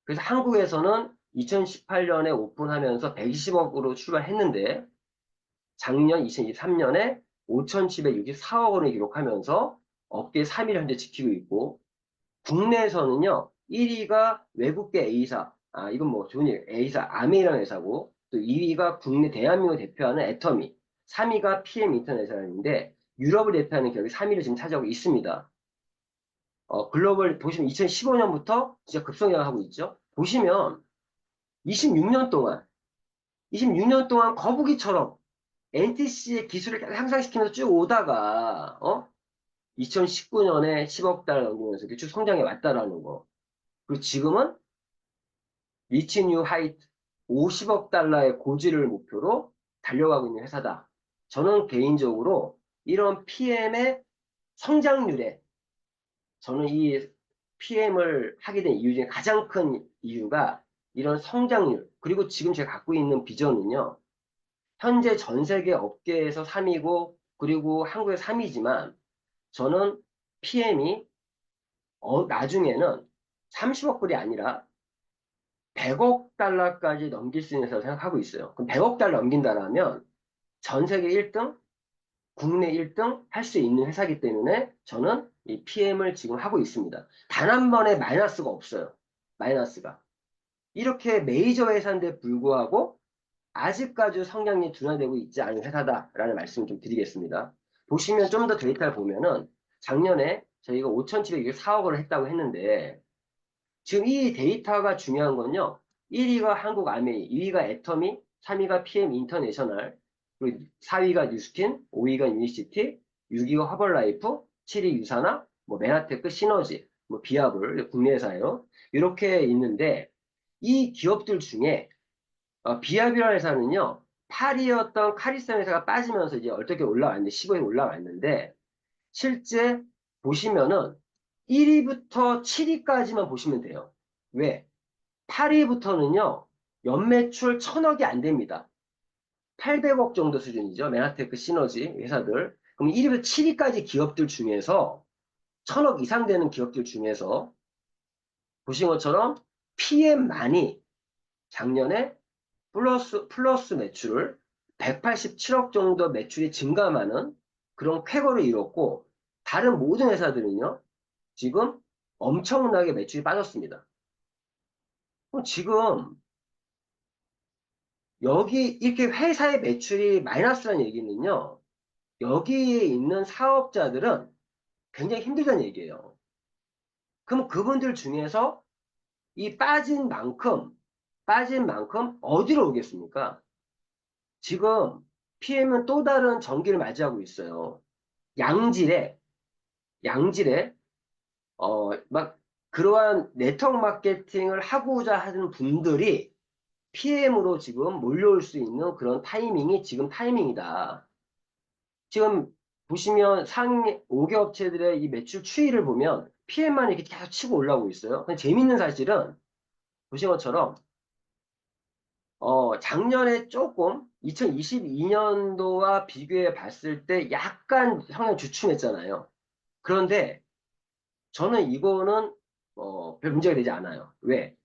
그래서 한국에서는 2018년에 오픈하면서 120억으로 출발했는데 작년 2023년에 5,764억 원을 기록하면서 업계 3위를 현재 지키고 있고 국내에서는요 1위가 외국계 A사, 이건 뭐 좋은 일, A사 아메이라는 회사고 또 2위가 국내 대한민국을 대표하는 애터미, 3위가 PM 인터내셔널인데 유럽을 대표하는 기업이 3위를 지금 차지하고 있습니다. 글로벌 보시면 2015년부터 진짜 급성장을 하고 있죠. 보시면 26년 동안 거북이처럼 NTC의 기술을 향상시키면서 쭉 오다가 2019년에 10억 달러 넘기면서 이렇게 쭉 성장해 왔다라는 거. 그리고 지금은 리치 뉴 하이트 50억 달러의 고지를 목표로 달려가고 있는 회사다. 저는 개인적으로 이런 PM의 성장률에 저는 이 PM을 하게 된 이유 중에 가장 큰 이유가 이런 성장률, 그리고 지금 제가 갖고 있는 비전은요, 현재 전 세계 업계에서 3위고, 그리고 한국에서 3위지만, 저는 PM이, 나중에는 30억 불이 아니라 100억 달러까지 넘길 수 있는 회사라고 생각하고 있어요. 그럼 100억 달러 넘긴다라면, 전 세계 1등, 국내 1등 할 수 있는 회사이기 때문에 저는 이 PM을 지금 하고 있습니다. 단 한 번의 마이너스가 없어요. 마이너스가. 이렇게 메이저 회사인데 불구하고 아직까지 성장률이 둔화되고 있지 않은 회사다라는 말씀을 좀 드리겠습니다. 보시면 좀 더 데이터를 보면은 작년에 저희가 5,764억 원을 했다고 했는데 지금 이 데이터가 중요한 건요. 1위가 한국 아메이, 2위가 애터미, 3위가 PM 인터내셔널, 그리고 4위가 뉴스킨, 5위가 유니시티, 6위가 허벌라이프, 7위 유사나, 뭐 메나테크, 시너지, 뭐 비아블, 국내 회사예요. 이렇게 있는데 이 기업들 중에 비아비라는 회사는요. 8위였던 카리스마 회사가 빠지면서 이제 어떻게 올라왔는데 15위에 올라왔는데 실제 보시면은 1위부터 7위까지만 보시면 돼요. 왜? 8위부터는요, 연매출 1000억이 안 됩니다. 800억 정도 수준이죠. 맨하테크 시너지 회사들. 그럼 1위부터 7위까지 기업들 중에서 1000억 이상 되는 기업들 중에서 보신 것처럼 PM만이 작년에 플러스 매출을 187억 정도 매출이 증감하는 그런 쾌거를 이뤘고 다른 모든 회사들은요, 지금 엄청나게 매출이 빠졌습니다. 그럼 지금 여기 이렇게 회사의 매출이 마이너스라는 얘기는요, 여기에 있는 사업자들은 굉장히 힘들다는 얘기예요. 그럼 그분들 중에서 이 빠진 만큼 어디로 오겠습니까? 지금 PM은 또 다른 전기를 맞이하고 있어요. 양질의, 양질의, 막 그러한 네트워크 마케팅을 하고자 하는 분들이 PM으로 지금 몰려올 수 있는 그런 타이밍이 지금 타이밍이다. 지금 보시면 상위 5개 업체들의 이 매출 추이를 보면 PM만 이렇게 계속 치고 올라오고 있어요. 근데 재밌는 사실은 보신 것처럼 작년에 조금 2022년도와 비교해 봤을 때 약간 성장 주춤했잖아요. 그런데 저는 이거는 별 문제가 되지 않아요. 왜?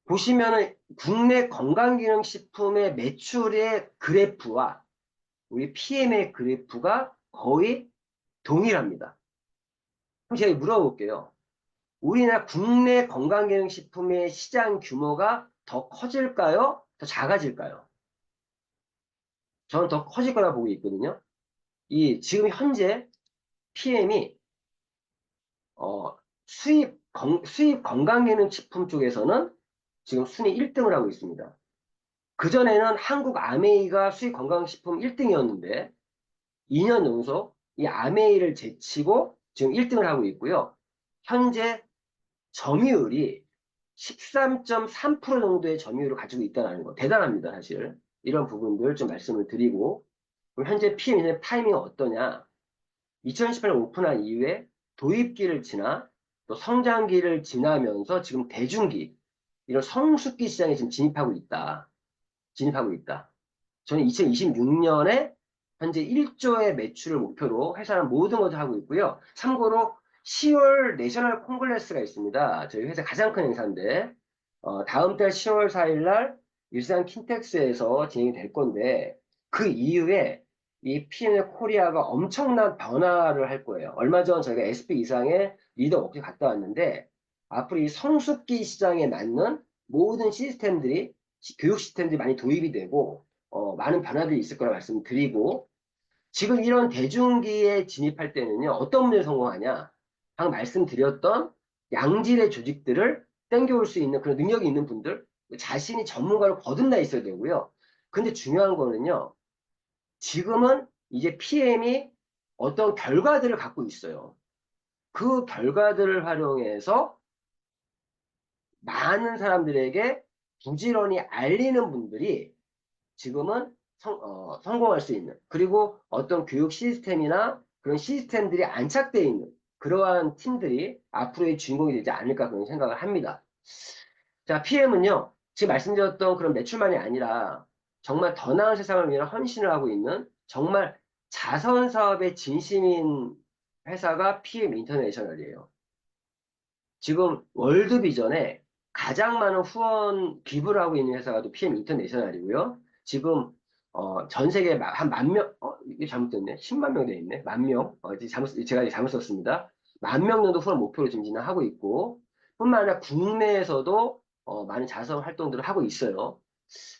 보시면은 국내 건강기능식품의 매출의 그래프와 우리 PM의 그래프가 거의 동일합니다. 그럼 제가 물어볼게요. 우리나라 국내 건강기능식품의 시장 규모가 더 커질까요? 더 작아질까요? 저는 더 커질 거라 보고 있거든요. 지금 현재 PM이 수입 건강기능식품 쪽에서는 지금 순위 1등을 하고 있습니다. 그전에는 한국 아메이가 수입 건강식품 1등이었는데 2년 연속 이 아메이를 제치고 지금 1등을 하고 있고요. 현재 점유율이 13.3% 정도의 점유율을 가지고 있다는 거 대단합니다, 사실. 이런 부분들 좀 말씀을 드리고 그럼 현재 PM의 타이밍이 어떠냐? 2018년 오픈한 이후에 도입기를 지나 또 성장기를 지나면서 지금 대중기 이런 성숙기 시장에 지금 진입하고 있다. 진입하고 있다. 저는 2026년에 현재 1조의 매출을 목표로 회사는 모든 것을 하고 있고요. 참고로 10월 내셔널 콩글레스가 있습니다. 저희 회사 가장 큰 행사인데 다음 달 10월 4일 날 일산 킨텍스에서 진행이 될 건데 그 이후에 이 P&L 코리아가 엄청난 변화를 할 거예요. 얼마 전 저희가 SP 이상의 리더 워크에 갔다 왔는데 앞으로 이 성숙기 시장에 맞는 모든 시스템들이 교육 시스템들이 많이 도입이 되고 많은 변화들이 있을 거라 말씀드리고 지금 이런 대중기에 진입할 때는요 어떤 분들이 성공하냐 방금 말씀드렸던 양질의 조직들을 땡겨올 수 있는 그런 능력이 있는 분들 자신이 전문가로 거듭나 있어야 되고요. 근데 중요한 거는요 지금은 이제 PM이 어떤 결과들을 갖고 있어요. 그 결과들을 활용해서 많은 사람들에게 부지런히 알리는 분들이 지금은 성공할 수 있는 그리고 어떤 교육 시스템이나 그런 시스템들이 안착되어 있는 그러한 팀들이 앞으로의 주인공이 되지 않을까 그런 생각을 합니다. 자, PM은요 지금 말씀드렸던 그런 매출만이 아니라 정말 더 나은 세상을 위해 헌신을 하고 있는 정말 자선 사업에 진심인 회사가 PM 인터내셔널이에요. 지금 월드비전에 가장 많은 후원 기부를 하고 있는 회사가 또 PM 인터내셔널이고요. 지금 전 세계 한 10,000명, 이게 잘못됐네. 10만 명 돼 있네. 10,000명. 제가 잘못 썼습니다. 10,000명 정도 후원 목표로 지금 진행하고 있고, 뿐만 아니라 국내에서도 많은 자선 활동들을 하고 있어요.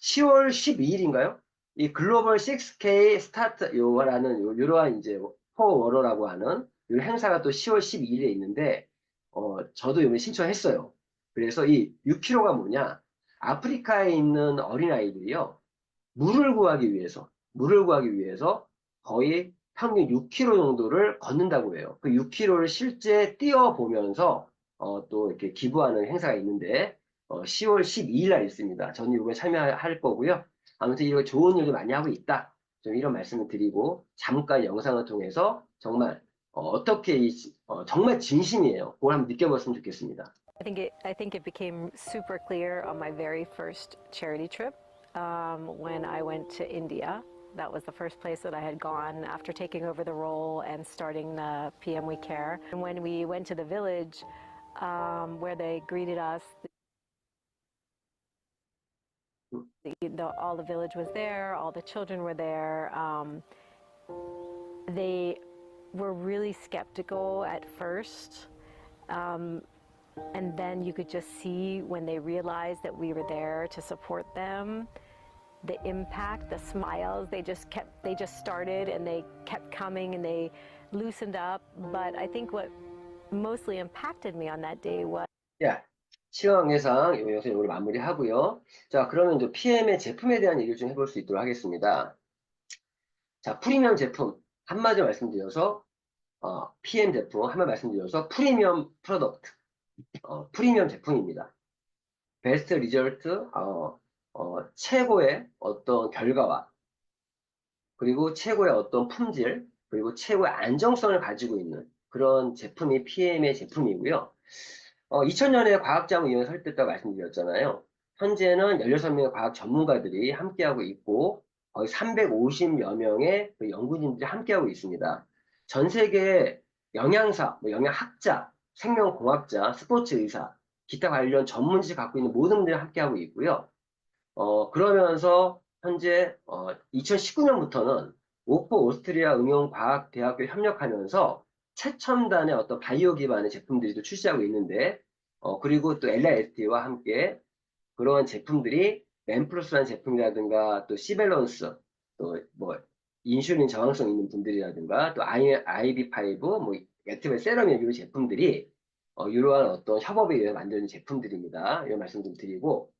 10월 12일인가요? 이 글로벌 6K 스타트 요라는 이러한 이제 포워러라고 하는 이 행사가 또 10월 12일에 있는데 저도 이번에 신청했어요. 그래서 이 6km가 뭐냐? 아프리카에 있는 어린아이들이요. 물을 구하기 위해서 거의 평균 6km 정도를 걷는다고 해요. 그 6km를 실제 뛰어보면서 또 이렇게 기부하는 행사가 있는데 10월 12일 날 있습니다. 저는 이번에 참여할 거고요. 아무튼 이런 좋은 일도 많이 하고 있다. 좀 이런 말씀을 드리고 잠깐 영상을 통해서 정말 어떻게 정말 진심이에요. 그걸 한번 느껴봤으면 좋겠습니다. I think it became super clear on my very first charity trip when I went to India. That was the first place that I had gone after taking over the role and starting the PM We Care. And when we went to the village where they greeted us, all the village was there, all the children were there. They were really skeptical at first. And then you could just see when they realized that we were there to support them, the impact, the smiles, they just started and they kept coming and they loosened up. But I think what mostly impacted me on that day was 야, 시황 예상 요 영상 오늘 마무리하고요. 자, 그러면 이제 PM의 제품에 대한 얘기를 좀 해볼 수 있도록 하겠습니다. 자, 프리미엄 제품 한마디로 말씀드려서 PM 제품 한마디 말씀드려서 프리미엄 프로덕트, 프리미엄 제품입니다. 베스트 리절트, 최고의 어떤 결과와 그리고 최고의 어떤 품질 그리고 최고의 안정성을 가지고 있는 그런 제품이 PM의 제품이고요. 2000년에 과학자문위원회 설립됐다고 말씀드렸잖아요. 현재는 16명의 과학 전문가들이 함께하고 있고 거의 350여 명의 그 연구진들이 함께하고 있습니다. 전 세계 영양사, 영양학자, 생명공학자, 스포츠 의사, 기타 관련 전문 지식 갖고 있는 모든 분들이 함께하고 있고요. 그러면서 현재 2019년부터는 옥스퍼드 오스트리아 응용과학대학교 협력하면서 최첨단의 어떤 바이오 기반의 제품들이 또 출시하고 있는데 그리고 또 LIST와 함께 그런 제품들이 맨플러스라는 제품이라든가 또 시밸런스 또 뭐 인슐린 저항성 있는 분들이라든가 또 IV5 뭐 액티브 세럼의 이 제품들이 이러한 어떤 협업에 의해 만드는 제품들입니다. 이런 말씀 좀 드리고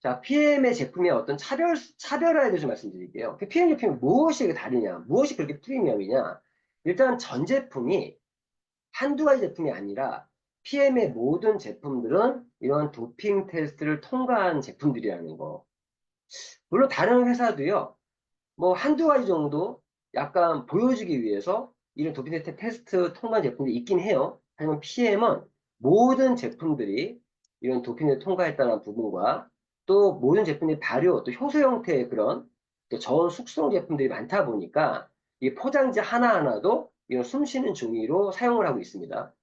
자, PM의 제품의 어떤 차별화에 대해서 말씀드릴게요. PM 제품이 무엇이 다르냐? 무엇이 그렇게 프리미엄이냐? 일단 전 제품이 한두 가지 제품이 아니라 PM의 모든 제품들은 이런 도핑 테스트를 통과한 제품들이라는 거. 물론 다른 회사도요. 뭐 한두 가지 정도 약간 보여주기 위해서 이런 도핑 테스트 통과한 제품들이 있긴 해요. 하지만 PM은 모든 제품들이 이런 도핑 테스트 통과했다는 부분과 또 모든 제품이 발효, 또 효소 형태의 그런 또 저온 숙성 제품들이 많다 보니까 이 포장지 하나하나도 이런 숨쉬는 종이로 사용을 하고 있습니다.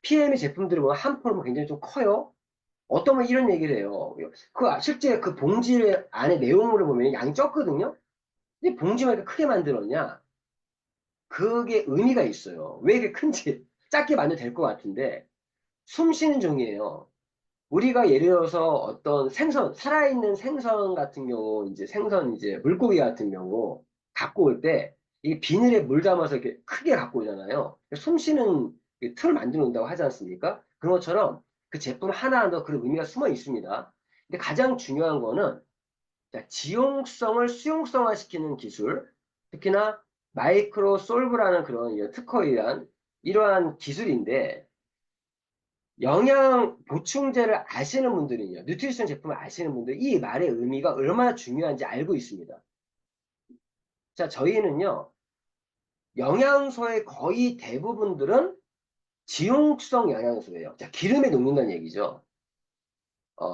PM의 제품들을 보면 한 폴은 굉장히 좀 커요. 어떤 분 이런 얘기를 해요. 실제 그 봉지 안에 내용물을 보면 양이 적거든요. 근데 봉지만 이렇게 크게 만들었냐? 그게 의미가 있어요. 왜 이렇게 큰지 작게 만들어도 될 것 같은데 숨쉬는 종이에요. 우리가 예를 들어서 어떤 생선, 살아있는 생선 같은 경우, 물고기 같은 경우, 갖고 올 때, 이 비닐에 물 담아서 이렇게 크게 갖고 오잖아요. 숨 쉬는 틀을 만들어 놓는다고 하지 않습니까? 그런 것처럼 그 제품 하나하나 그런 의미가 숨어 있습니다. 근데 가장 중요한 거는, 지용성을 수용성화 시키는 기술, 특히나 마이크로 솔브라는 그런 특허에 의한 이러한 기술인데, 영양 보충제를 아시는 분들은요, 뉴트리션 제품을 아시는 분들 이 말의 의미가 얼마나 중요한지 알고 있습니다. 자, 저희는요, 영양소의 거의 대부분들은 지용성 영양소예요. 자, 기름에 녹는다는 얘기죠.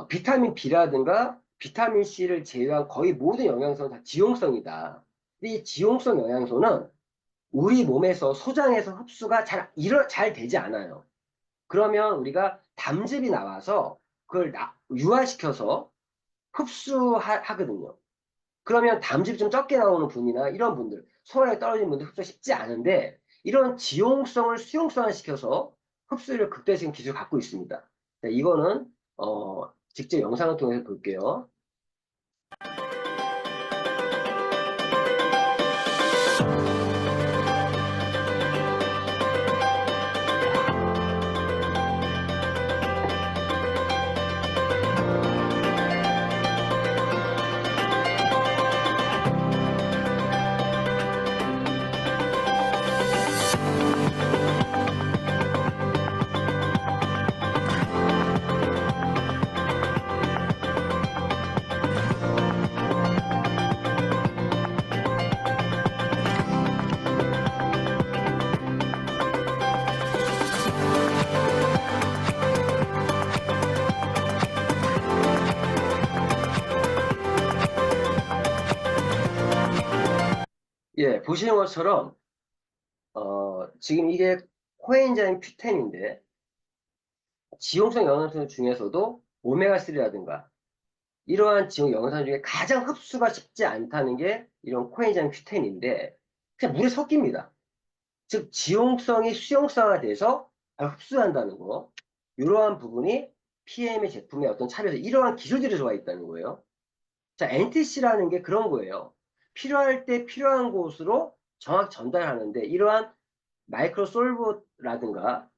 비타민 B라든가 비타민 C를 제외한 거의 모든 영양소는 다 지용성이다. 이 지용성 영양소는 우리 몸에서 소장해서 흡수가 잘 되지 않아요. 그러면 우리가 담즙이 나와서 그걸 유화시켜서 흡수하거든요. 그러면 담즙이 좀 적게 나오는 분이나 이런 분들, 소화에 떨어진 분들 흡수 쉽지 않은데 이런 지용성을 수용성화 시켜서 흡수율을 극대화시키는 기술을 갖고 있습니다. 자, 이거는 직접 영상을 통해서 볼게요. 예, 보시는 것처럼 지금 이게 코엔자임 Q10인데 지용성 영양소 중에서도 오메가3라든가 이러한 지용 영양소 중에 가장 흡수가 쉽지 않다는 게 이런 코엔자임 Q10인데 그냥 물에 섞입니다. 즉 지용성이 수용성화돼서 바로 흡수한다는 거. 이러한 부분이 PM의 제품의 어떤 차별에서 이러한 기술들이 들어가 있다는 거예요. 자, NTC라는 게 그런 거예요. 필요할 때 필요한 곳으로 정확히 전달하는데 이러한 마이크로 솔브라든가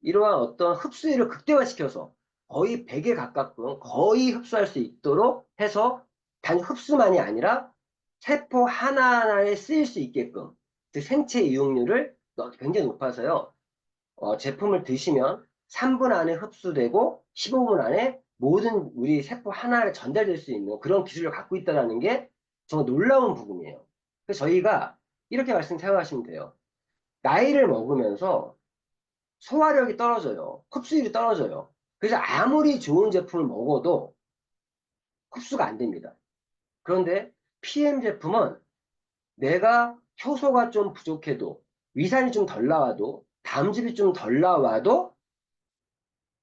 이러한 어떤 흡수율을 극대화시켜서 거의 100에 가깝고 거의 흡수할 수 있도록 해서 단 흡수만이 아니라 세포 하나하나에 쓰일 수 있게끔 그 생체 이용률을 굉장히 높아서요. 제품을 드시면 3분 안에 흡수되고 15분 안에 모든 우리 세포 하나에 전달될 수 있는 그런 기술을 갖고 있다는 게 정말 놀라운 부분이에요. 그래서 저희가 이렇게 생각하시면 돼요. 나이를 먹으면서 소화력이 떨어져요. 흡수율이 떨어져요. 그래서 아무리 좋은 제품을 먹어도 흡수가 안 됩니다. 그런데 PM 제품은 내가 효소가 좀 부족해도 위산이 좀 덜 나와도 담즙이 좀 덜 나와도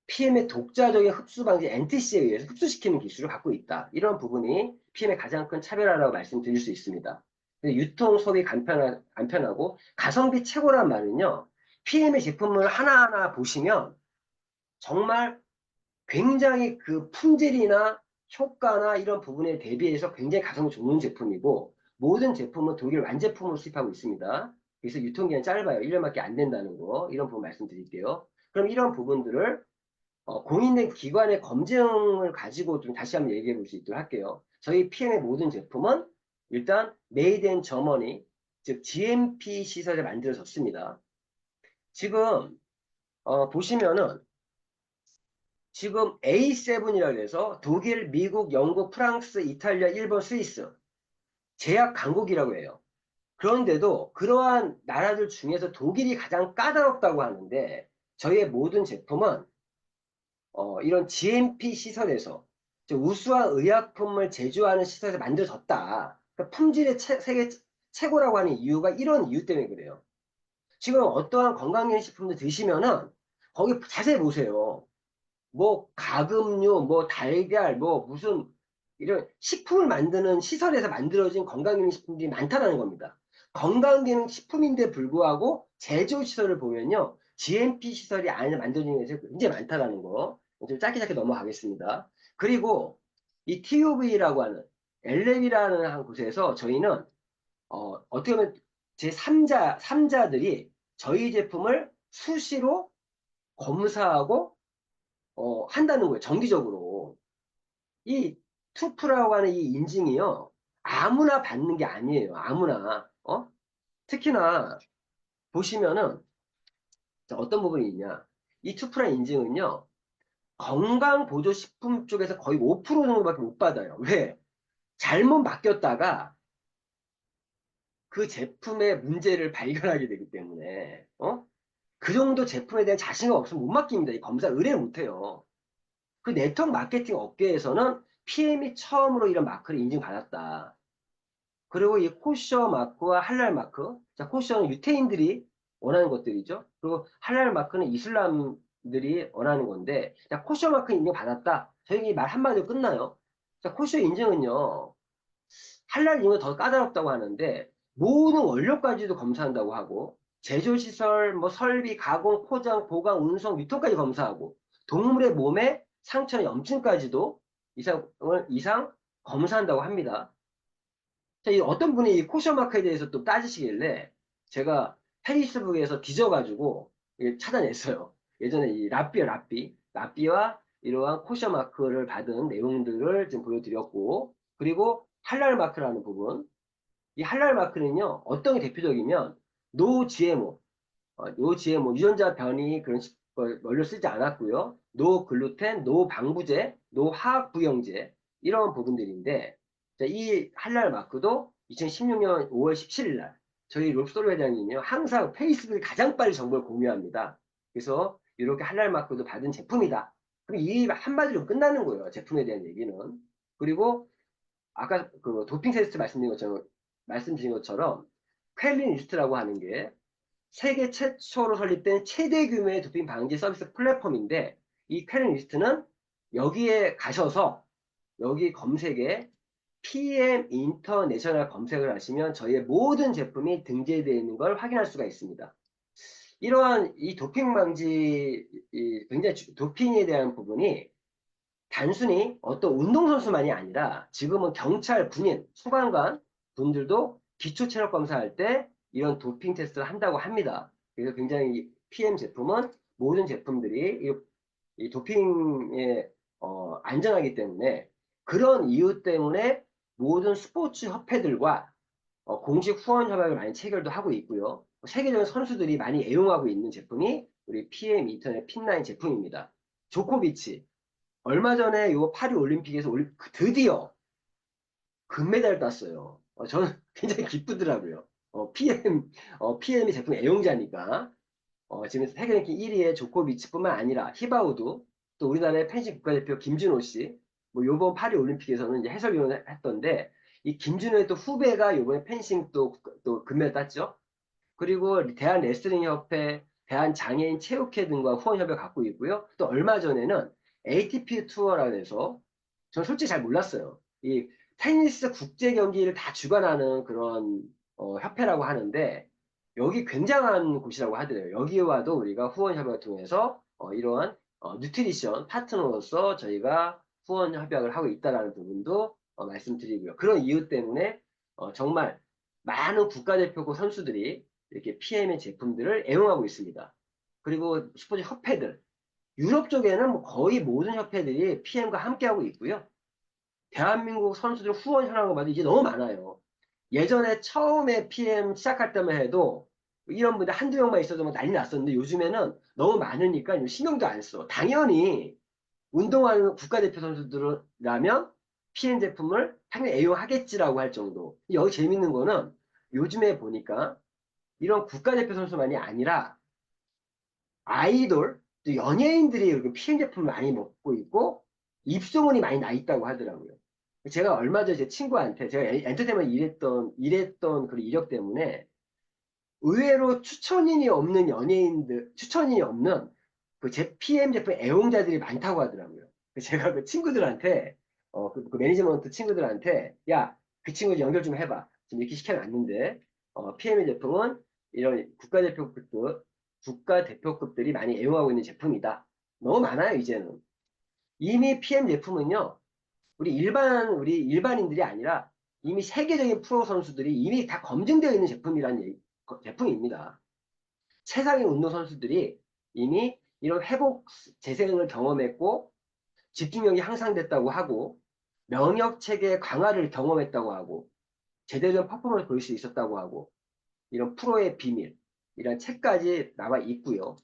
PM의 독자적인 흡수 방지 NTC에 의해서 흡수시키는 기술을 갖고 있다. 이런 부분이 PM의 가장 큰 차별화라고 말씀드릴 수 있습니다. 유통 소비 간편하고 가성비 최고란 말은요. PM의 제품을 하나하나 보시면 정말 굉장히 그 품질이나 효과나 이런 부분에 대비해서 굉장히 가성비 좋은 제품이고 모든 제품은 독일 완제품으로 수입하고 있습니다. 그래서 유통기한이 짧아요. 1년밖에 안 된다는 거 이런 부분 말씀드릴게요. 그럼 이런 부분들을 공인된 기관의 검증을 가지고 좀 다시 한번 얘기해 볼 수 있도록 할게요. 저희 PM의 모든 제품은 일단 메이드 인 저머니 즉 GMP 시설에 만들어졌습니다. 지금 보시면은 지금 A7이라고 해서 독일, 미국, 영국, 프랑스, 이탈리아, 일본, 스위스 제약 강국이라고 해요. 그런데도 그러한 나라들 중에서 독일이 가장 까다롭다고 하는데 저희의 모든 제품은 이런 GMP 시설에서 우수한 의약품을 제조하는 시설에서 만들어졌다. 그러니까 품질의 세계 최고라고 하는 이유가 이런 이유 때문에 그래요. 지금 어떠한 건강기능식품들 드시면은 거기 자세히 보세요. 뭐 가금류, 뭐 달걀, 뭐 무슨 이런 식품을 만드는 시설에서 만들어진 건강기능식품들이 많다는 겁니다. 건강기능식품인데 불구하고 제조시설을 보면요. GMP 시설이 안에 만들어진 게 굉장히 많다는 거. 좀 짧게 넘어가겠습니다. 그리고 이 TUV라고 하는 LM이라는 한 곳에서 저희는 어떻게 보면 제3자들이 저희 제품을 수시로 검사하고 한다는 거예요. 정기적으로. 이 투프라고 하는 이 인증이요. 아무나 받는 게 아니에요. 아무나. 특히나 보시면은 어떤 부분이 있냐. 이 투프라 인증은요. 건강보조식품 쪽에서 거의 5% 정도밖에 못 받아요. 왜? 잘못 맡겼다가 그 제품의 문제를 발견하게 되기 때문에 그 정도 제품에 대한 자신감 없으면 못 맡깁니다. 이 검사 의뢰를 못해요. 그 네트워크 마케팅 업계에서는 PM이 처음으로 이런 마크를 인증받았다. 그리고 이 코셔 마크와 할랄 마크. 자, 코셔는 유태인들이 원하는 것들이죠. 그리고 할랄 마크는 이슬람들이 원하는 건데, 자, 코셔 마크 인증받았다. 저희 말 한마디로 끝나요. 자, 코셔 인증은요, 할랄 인증은 더 까다롭다고 하는데, 모든 원료까지도 검사한다고 하고, 제조시설, 뭐 설비, 가공, 포장, 보관, 운송, 유통까지 검사하고, 동물의 몸에 상처나 염증까지도 이상 검사한다고 합니다. 자, 이 어떤 분이 이 코셔 마크에 대해서 또 따지시길래 제가 페이스북에서 뒤져가지고 찾아냈어요. 예전에 이 라삐와 이러한 코셔 마크를 받은 내용들을 좀 보여드렸고, 그리고 할랄 마크라는 부분. 이 할랄 마크는요, 어떤 게 대표적이면, 노 GMO, 노 GMO, 유전자 변이 그런 원료 쓰지 않았고요. 노 글루텐, 노 방부제, 노 화학 부영제 이런 부분들인데 자, 이 할랄 마크도 2016년 5월 17일 날 저희 롭스토르 회장님이요. 항상 페이스북에 가장 빨리 정보를 공유합니다. 그래서 이렇게 할랄 마크도 받은 제품이다. 그럼 이 한마디로 끝나는 거예요. 제품에 대한 얘기는. 그리고 아까 그 도핑 테스트 말씀드린 것처럼 퀘린리스트라고 하는 게 세계 최초로 설립된 최대 규모의 도핑 방지 서비스 플랫폼인데, 이 퀘린리스트는 여기에 가셔서 여기 검색에 PM 인터내셔널 검색을 하시면 저희의 모든 제품이 등재되어 있는 걸 확인할 수가 있습니다. 이러한 이 도핑 방지, 굉장히 도핑에 대한 부분이 단순히 어떤 운동선수만이 아니라 지금은 경찰, 군인, 소방관 분들도 기초 체력 검사할 때 이런 도핑 테스트를 한다고 합니다. 그래서 굉장히 PM 제품은 모든 제품들이 이 도핑에 안전하기 때문에, 그런 이유 때문에 모든 스포츠 협회들과 공식 후원 협약을 많이 체결도 하고 있고요. 세계적인 선수들이 많이 애용하고 있는 제품이 우리 PM 인터넷 핀9 제품입니다. 조코비치 얼마 전에 요 파리 올림픽에서 드디어 금메달을 땄어요. 저는 굉장히 기쁘더라고요. PM이 제품 애용자니까. 지금 세계 랭킹 1위의 조코비치뿐만 아니라 히바우두, 또 우리나라의 펜싱 국가대표 김준호 씨, 뭐 요번 파리 올림픽에서는 이제 해설위원을 했던데, 이 김준호의 또 후배가 요번에 펜싱 또 금메달 땄죠. 그리고 대한 레슬링 협회, 대한 장애인 체육회 등과 후원 협약 갖고 있고요. 또 얼마 전에는 ATP 투어라고 해서, 저는 솔직히 잘 몰랐어요. 이 테니스 국제 경기를 다 주관하는 그런 협회라고 하는데, 여기 굉장한 곳이라고 하더래요. 여기에 와도 우리가 후원 협약을 통해서 이러한 뉴트리션 파트너로서 저희가 후원 협약을 하고 있다는 부분도 말씀드리고요. 그런 이유 때문에 정말 많은 국가대표고 선수들이 이렇게 PM의 제품들을 애용하고 있습니다. 그리고 스포츠 협회들, 유럽 쪽에는 뭐 거의 모든 협회들이 PM과 함께하고 있고요. 대한민국 선수들 후원 현황을 봐도 이제 너무 많아요. 예전에 처음에 PM 시작할 때만 해도 이런 분들 한두 명만 있어도 막 난리 났었는데, 요즘에는 너무 많으니까 신경도 안 써. 당연히 운동하는 국가대표 선수들이라면 PM 제품을 당연히 애용하겠지라고 할 정도. 여기 재밌는 거는 요즘에 보니까 이런 국가대표 선수만이 아니라 아이돌, 또 연예인들이 PM 제품을 많이 먹고 있고 입소문이 많이 나 있다고 하더라고요. 제가 얼마 전에 제 친구한테, 제가 엔터테인먼트 일했던 그 이력 때문에 의외로 추천인이 없는 연예인들, 추천인이 없는 그 제 PM 제품 애용자들이 많다고 하더라고요. 제가 그 친구들한테, 그 매니지먼트 친구들한테, 야, 그 친구 연결 좀 해봐. 지금 이렇게 시켜놨는데, PM 제품은 이런 국가대표급들이 많이 애용하고 있는 제품이다. 너무 많아요, 이제는. 이미 PM 제품은요, 우리 일반인들이 아니라 이미 세계적인 프로 선수들이 이미 다 검증되어 있는 제품입니다. 최상의 운동 선수들이 이미 이런 회복 재생을 경험했고, 집중력이 향상됐다고 하고, 면역 체계 강화를 경험했다고 하고, 제대로 된 퍼포먼스 보일 수 있었다고 하고, 이런 프로의 비밀, 이런 책까지 나와 있고요.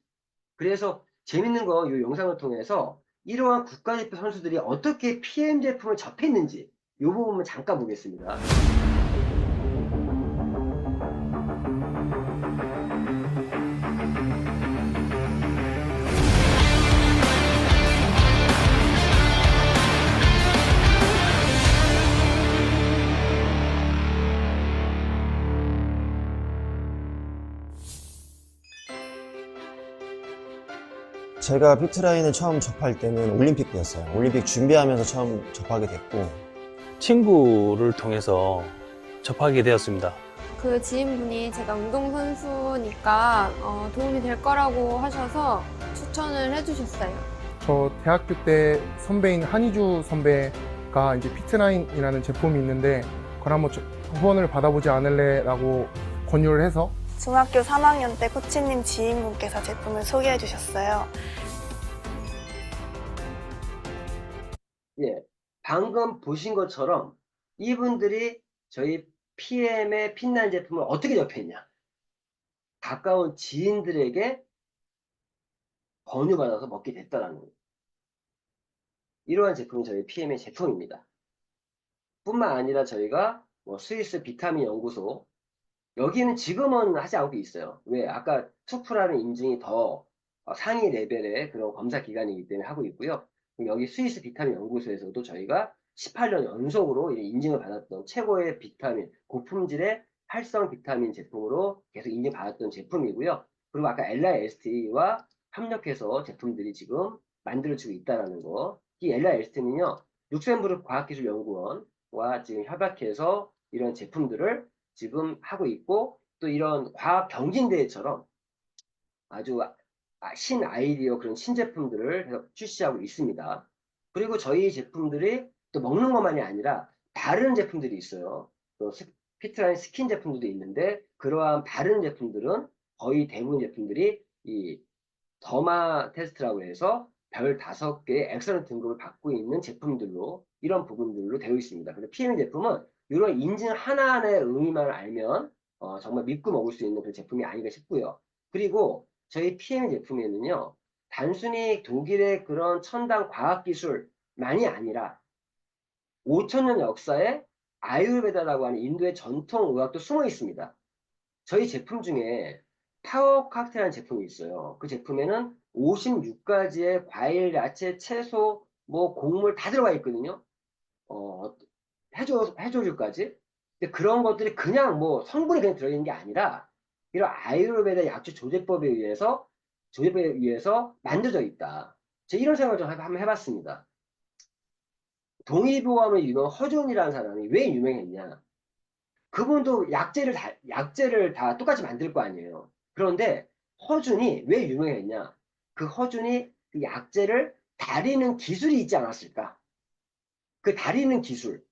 그래서 재밌는 거 이 영상을 통해서 이러한 국가대표 선수들이 어떻게 PM 제품을 접했는지 이 부분을 잠깐 보겠습니다. 제가 피트라인을 처음 접할 때는 올림픽 때였어요. 올림픽 준비하면서 처음 접하게 됐고, 친구를 통해서 접하게 되었습니다. 그 지인분이 제가 운동선수니까 도움이 될 거라고 하셔서 추천을 해주셨어요. 저 대학교 때 선배인 한희주 선배가 이제 피트라인이라는 제품이 있는데 그걸 한번 후원을 받아보지 않을래? 라고 권유를 해서 중학교 3학년 때 코치님 지인분께서 제품을 소개해 주셨어요. 예, 방금 보신 것처럼 이분들이 저희 PM의 핀9 제품을 어떻게 접했냐? 가까운 지인들에게 권유받아서 먹게 됐다라는 거예요. 이러한 제품이 저희 PM의 제품입니다. 뿐만 아니라 저희가 뭐 스위스 비타민 연구소, 여기는 지금은 하지 않고 있어요. 왜? 아까 투프라는 인증이 더 상위 레벨의 그런 검사 기관이기 때문에 하고 있고요. 여기 스위스 비타민 연구소에서도 저희가 18년 연속으로 인증을 받았던 최고의 비타민, 고품질의 활성 비타민 제품으로 계속 인정받았던 제품이고요. 그리고 아까 LIST와 협력해서 제품들이 지금 만들어지고 있다는 거. 이 LIST는요, 룩셈부르크 과학기술연구원과 지금 협약해서 이런 제품들을 지금 하고 있고, 또 이런 과학 경진대회처럼 아주 신아이디어 그런 신제품들을 출시하고 있습니다. 그리고 저희 제품들이 또 먹는 것만이 아니라 다른 제품들이 있어요. 또 피트라인 스킨 제품들도 있는데, 그러한 다른 제품들은 거의 대부분 제품들이 이 더마 테스트라고 해서 별 5개의 엑셀런트 등급을 받고 있는 제품들로, 이런 부분들로 되어 있습니다. 근데 PM 제품은 이런 인증 하나하나의 의미만 알면 정말 믿고 먹을 수 있는 그런 제품이 아닌가 싶고요. 그리고 저희 PM 제품에는요, 단순히 독일의 그런 첨단 과학기술만이 아니라 5,000년 역사의 아유르베다라고 하는 인도의 전통 의학도 숨어 있습니다. 저희 제품 중에 파워 칵테일이라는 제품이 있어요. 그 제품에는 56가지의 과일, 야채, 채소, 뭐 곡물 다 들어가 있거든요. 해조류까지. 근데 그런 것들이 그냥 뭐 성분이 그냥 들어있는 게 아니라 이런 아유르베다 약초 조제법에 의해서 만들어져 있다. 제가 이런 생각을 좀 한번 해봤습니다. 동의보감을 이룬 허준이라는 사람이 왜 유명했냐? 그분도 약재를 다 똑같이 만들 거 아니에요. 그런데 허준이 왜 유명했냐? 그 허준이 그 약재를 다리는 기술이 있지 않았을까? 그 다리는 기술.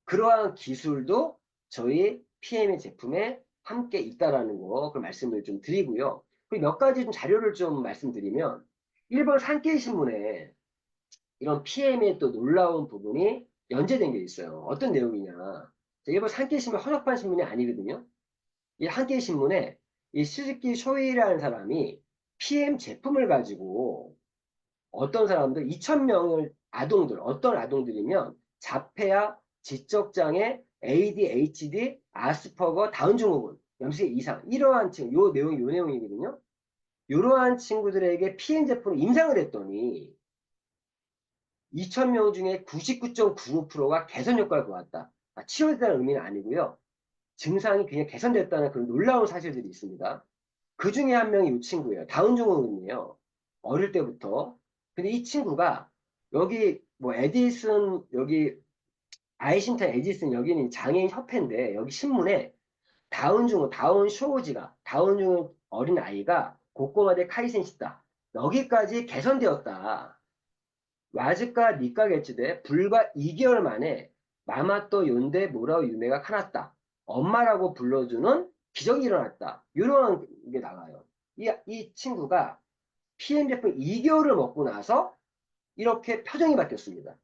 그러한 기술도 저희 PM의 제품에 함께 있다라는 거, 그 말씀을 좀 드리고요. 그리고 몇 가지 좀 자료를 좀 말씀드리면, 일본 산케이 신문에 이런 PM의 또 놀라운 부분이 연재된 게 있어요. 어떤 내용이냐. 일본 산케이 신문 헌업한 신문이 아니거든요. 이 한케이 신문에 이 스즈키 쇼이라는 사람이 PM 제품을 가지고 어떤 사람들 2,000명을 어떤 아동들이면 자폐아, 지적장애, ADHD, 아스퍼거, 다운증후군, 염색 이상 이러한 친구, 요 내용이거든요. 이러한 친구들에게 PM 제품을 임상을 했더니 2,000명 중에 99.95%가 개선 효과를 보았다. 치료됐다는 의미는 아니고요. 증상이 그냥 개선됐다는 그런 놀라운 사실들이 있습니다. 그 중에 한 명이 이 친구예요. 다운증후군이에요. 어릴 때부터. 근데 이 친구가 여기 뭐 에디슨, 여기 아이신턴 에디슨 여기는 장애인 협회인데, 여기 신문에 다운 쇼우지가, 다운증후 어린 아이가 고꼬마대 카이센시다. 여기까지 개선되었다. 와즈카 니카게츠대 불과 2개월 만에 마마또 연대 모라우 유메가 카났다. 엄마라고 불러주는 기적이 일어났다. 이런 게 나와요. 이 친구가 PM 제품 2개월을 먹고 나서 이렇게 표정이 바뀌었습니다.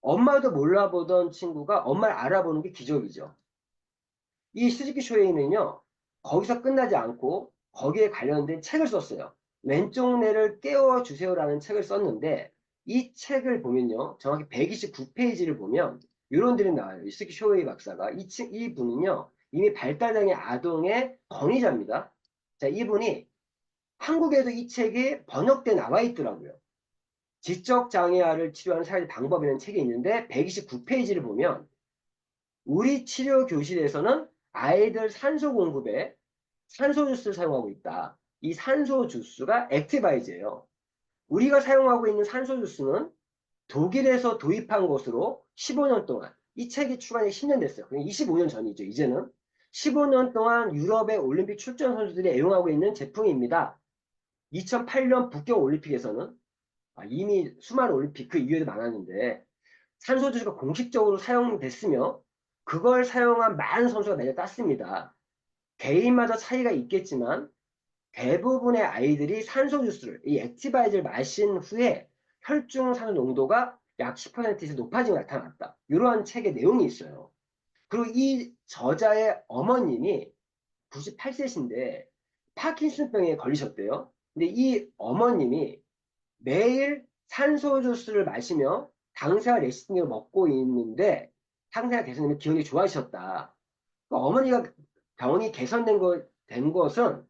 엄마도 몰라보던 친구가 엄마를 알아보는 게 기적이죠. 이 스즈키 쇼헤이는요, 거기서 끝나지 않고 거기에 관련된 책을 썼어요. 왼쪽 뇌를 깨워주세요라는 책을 썼는데, 이 책을 보면요, 정확히 129페이지를 보면 이런 들이 나와요. 이 스즈키 쇼헤이 박사가. 이 분은요, 이미 발달장애 아동의 권위자입니다. 자, 이분이 한국에도 이 책이 번역돼 나와 있더라고요. 지적장애아를 치료하는 사회 방법이라는 책이 있는데 129페이지를 보면 우리 치료 교실에서는 아이들 산소 공급에 산소 주스를 사용하고 있다. 이 산소 주스가 액티바이즈예요. 우리가 사용하고 있는 산소 주스는 독일에서 도입한 것으로 15년 동안, 이 책이 출간이 10년 됐어요. 25년 전이죠. 이제는 15년 동안 유럽의 올림픽 출전 선수들이 애용하고 있는 제품입니다. 2008년 북경 올림픽에서는 이미 수많은 올림픽 그 이후에도 많았는데 산소 주스가 공식적으로 사용됐으며 그걸 사용한 많은 선수가 매년 땄습니다. 개인마다 차이가 있겠지만 대부분의 아이들이 산소 주스를, 이 액티바이즈를 마신 후에 혈중 산소 농도가 약 10% 이상 높아지고 나타났다. 이러한 책의 내용이 있어요. 그리고 이 저자의 어머님이 98세신데 파킨슨병에 걸리셨대요. 근데 이 어머님이 매일 산소 주스를 마시며 당사와 레시틴을 먹고 있는데 상태가 개선되면 기억이 좋아지셨다. 그러니까 어머니가 병이 된 것은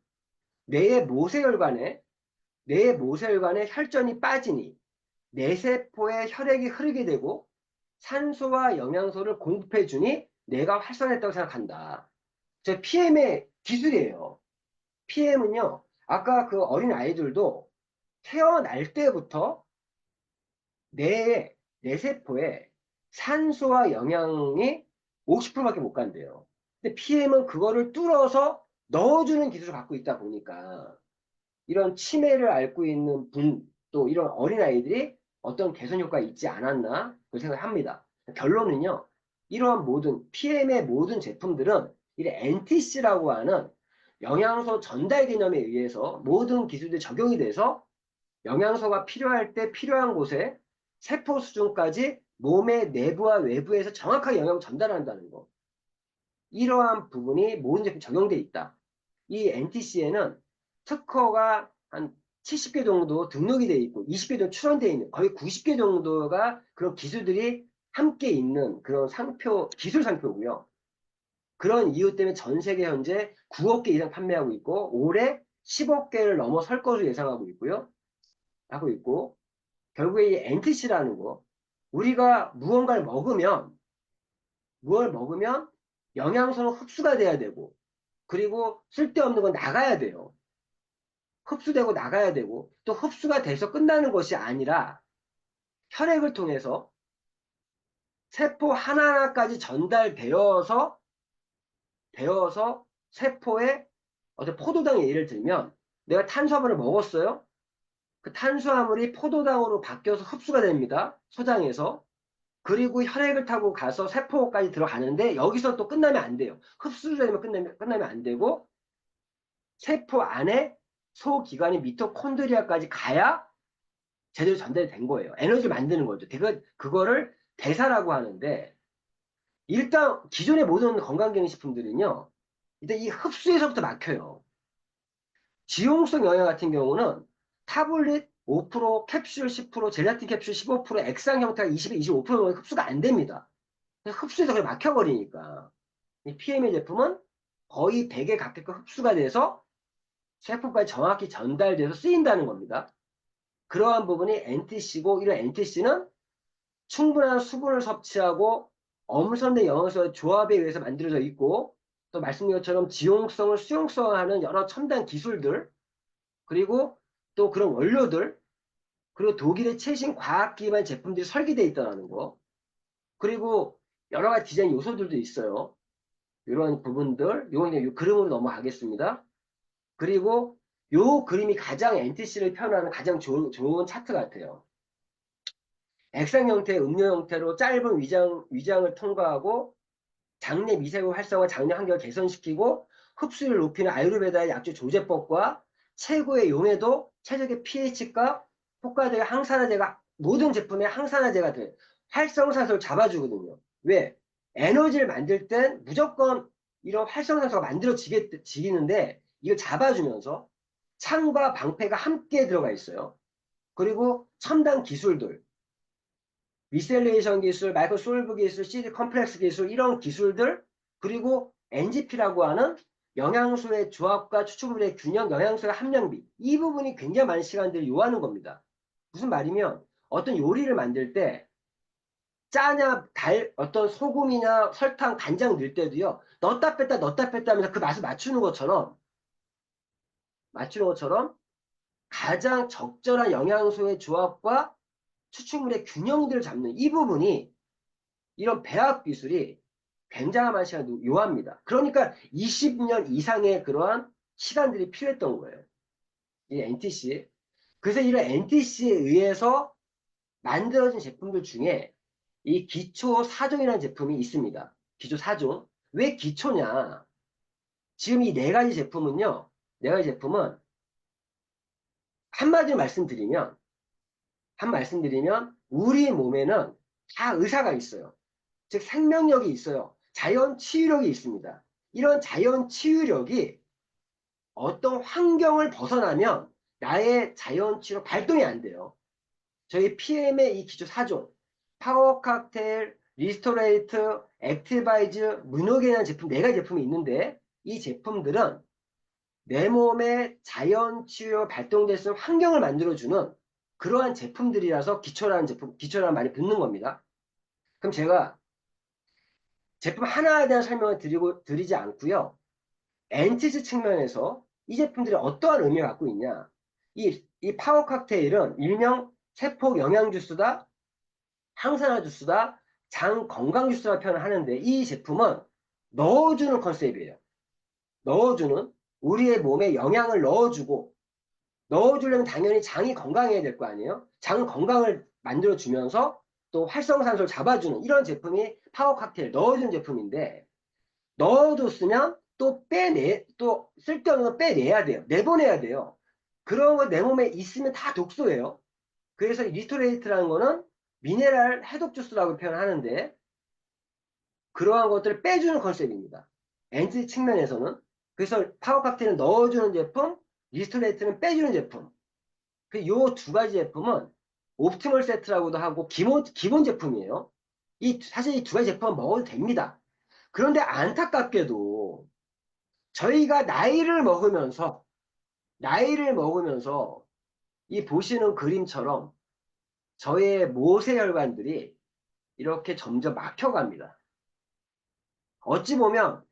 뇌의 모세혈관에 혈전이 빠지니 뇌세포에 혈액이 흐르게 되고 산소와 영양소를 공급해 주니 내가 활성화했다고 생각한다. 저 PM의 기술이에요. PM은요, 아까 그 어린 아이들도 태어날 때부터 내 세포에 산소와 영양이 50%밖에 못 간대요. 근데 PM은 그거를 뚫어서 넣어주는 기술을 갖고 있다 보니까 이런 치매를 앓고 있는 분, 또 이런 어린아이들이 어떤 개선 효과가 있지 않았나 그렇게 생각합니다. 결론은요, 이러한 모든 PM의 모든 제품들은 이 NTC라고 하는 영양소 전달 개념에 의해서 모든 기술들이 적용이 돼서 영양소가 필요할 때 필요한 곳에 세포 수준까지 몸의 내부와 외부에서 정확하게 영양을 전달한다는 거. 이러한 부분이 모든 제품 적용돼 있다. 이 NTC에는 특허가 한 70개 정도 등록이 되어 있고 20개 정도 출원되어 있는 거의 90개 정도가 그런 기술들이 함께 있는 그런 기술 상표고요. 그런 이유 때문에 전 세계 현재 9억 개 이상 판매하고 있고 올해 10억 개를 넘어설 것으로 예상하고 있고요. 하고 있고 결국에 이 NTC라는 거 우리가 무언가를 먹으면 영양소는 흡수가 돼야 되고 그리고 쓸데없는 건 나가야 돼요. 흡수되고 나가야 되고 또 흡수가 돼서 끝나는 것이 아니라 혈액을 통해서 세포 하나하나까지 전달되어서 세포에 어떤 포도당의 예를 들면 내가 탄수화물을 먹었어요. 그 탄수화물이 포도당으로 바뀌어서 흡수가 됩니다. 소장에서. 그리고 혈액을 타고 가서 세포까지 들어가는데 여기서 또 끝나면 안 돼요. 흡수되면 끝나면 안 되고 세포 안에 소기관인 미토콘드리아까지 가야 제대로 전달이 된 거예요. 에너지를 만드는 거죠. 그거를 대사라고 하는데 일단 기존의 모든 건강기능식품들은요. 일단 이 흡수에서부터 막혀요. 지용성 영양 같은 경우는 타블릿 5%, 캡슐 10%, 젤라틴 캡슐 15%, 액상 형태가 20-25% 흡수가 안 됩니다. 흡수해서 그냥 막혀버리니까. 이 PM의 제품은 거의 100에 가깝게 흡수가 돼서 세포까지 정확히 전달돼서 쓰인다는 겁니다. 그러한 부분이 NTC고 이런 NTC는 충분한 수분을 섭취하고 엄선된 영양소의 조합에 의해서 만들어져 있고 또 말씀드린 것처럼 지용성을 수용성화하는 여러 첨단 기술들 그리고 또 그런 원료들 그리고 독일의 최신 과학 기반 제품들이 설계되어 있다는 거 그리고 여러 가지 디자인 요소들도 있어요. 이런 부분들 요 그림으로 넘어가겠습니다. 그리고 요 그림이 가장 NTC를 표현하는 가장 좋은 차트 같아요. 액상 형태의 음료 형태로 짧은 위장을 통과하고 장내 미세포 활성화, 장내 환경을 개선시키고 흡수율을 높이는 아유르베다의 약주 조제법과 최고의 용해도, 최적의 pH가 효과적인 항산화제가 모든 제품의 항산화제가 돼 활성산소를 잡아주거든요. 왜? 에너지를 만들 땐 무조건 이런 활성산소가 만들어지는데 이걸 잡아주면서 창과 방패가 함께 들어가 있어요. 그리고 첨단 기술들 미셀레이션 기술, 마이크로 솔브 기술, CD 컴플렉스 기술 이런 기술들 그리고 NGP라고 하는 영양소의 조합과 추출물의 균형, 영양소의 함량비 이 부분이 굉장히 많은 시간들을 요하는 겁니다. 무슨 말이면 어떤 요리를 만들 때 짜냐 어떤 소금이나 설탕, 간장 넣을 때도요 넣었다 뺐다 하면서 그 맛을 맞추는 것처럼 가장 적절한 영양소의 조합과 추출물의 균형들을 잡는 이 부분이 이런 배합 기술이 굉장한 많은 시간을 요합니다. 그러니까 20년 이상의 그러한 시간들이 필요했던 거예요. 이 NTC. 그래서 이런 NTC에 의해서 만들어진 제품들 중에 이 기초 4종이라는 제품이 있습니다. 기초 4종. 왜 기초냐? 지금 이 네 가지 제품은 한마디로 말씀드리면 우리 몸에는 다 의사가 있어요. 즉 생명력이 있어요. 자연 치유력이 있습니다. 이런 자연 치유력이 어떤 환경을 벗어나면 나의 자연 치유력 발동이 안 돼요. 저희 PM의 이 기초 4종 파워 칵테일, 리스토레이트, 액티바이즈, 무노겐이라는 제품 4가지 제품이 있는데 이 제품들은 내 몸에 자연 치유력 발동될 수 있는 환경을 만들어주는 그러한 제품들이라서 기초라는 말이 붙는 겁니다. 그럼 제가 제품 하나에 대한 설명을 드리지 않고요. 엔티즈 측면에서 이 제품들이 어떠한 의미를 갖고 있냐. 이 파워 칵테일은 일명 세포 영양 주스다, 항산화 주스다, 장 건강 주스라 표현을 하는데 이 제품은 넣어주는 컨셉이에요. 넣어주는, 우리의 몸에 영양을 넣어주려면 당연히 장이 건강해야 될 거 아니에요? 장 건강을 만들어주면서 또 활성산소를 잡아주는 이런 제품이 파워 칵테일, 넣어주는 제품인데, 넣어줬으면 또 쓸데없는 거 빼내야 돼요. 내보내야 돼요. 그런 거 내 몸에 있으면 다 독소예요. 그래서 리스토레이트라는 거는 미네랄 해독 주스라고 표현하는데, 그러한 것들을 빼주는 컨셉입니다. 엔티 측면에서는. 그래서 파워 칵테일은 넣어주는 제품, 리스토레이트는 빼주는 제품. 이 두 가지 제품은 옵티멀 세트라고도 하고 기본 제품이에요. 사실 이 두 가지 제품은 먹어도 됩니다. 그런데 안타깝게도 저희가 나이를 먹으면서 이 보시는 그림처럼 저의 모세혈관들이 이렇게 점점 막혀갑니다. 어찌 보면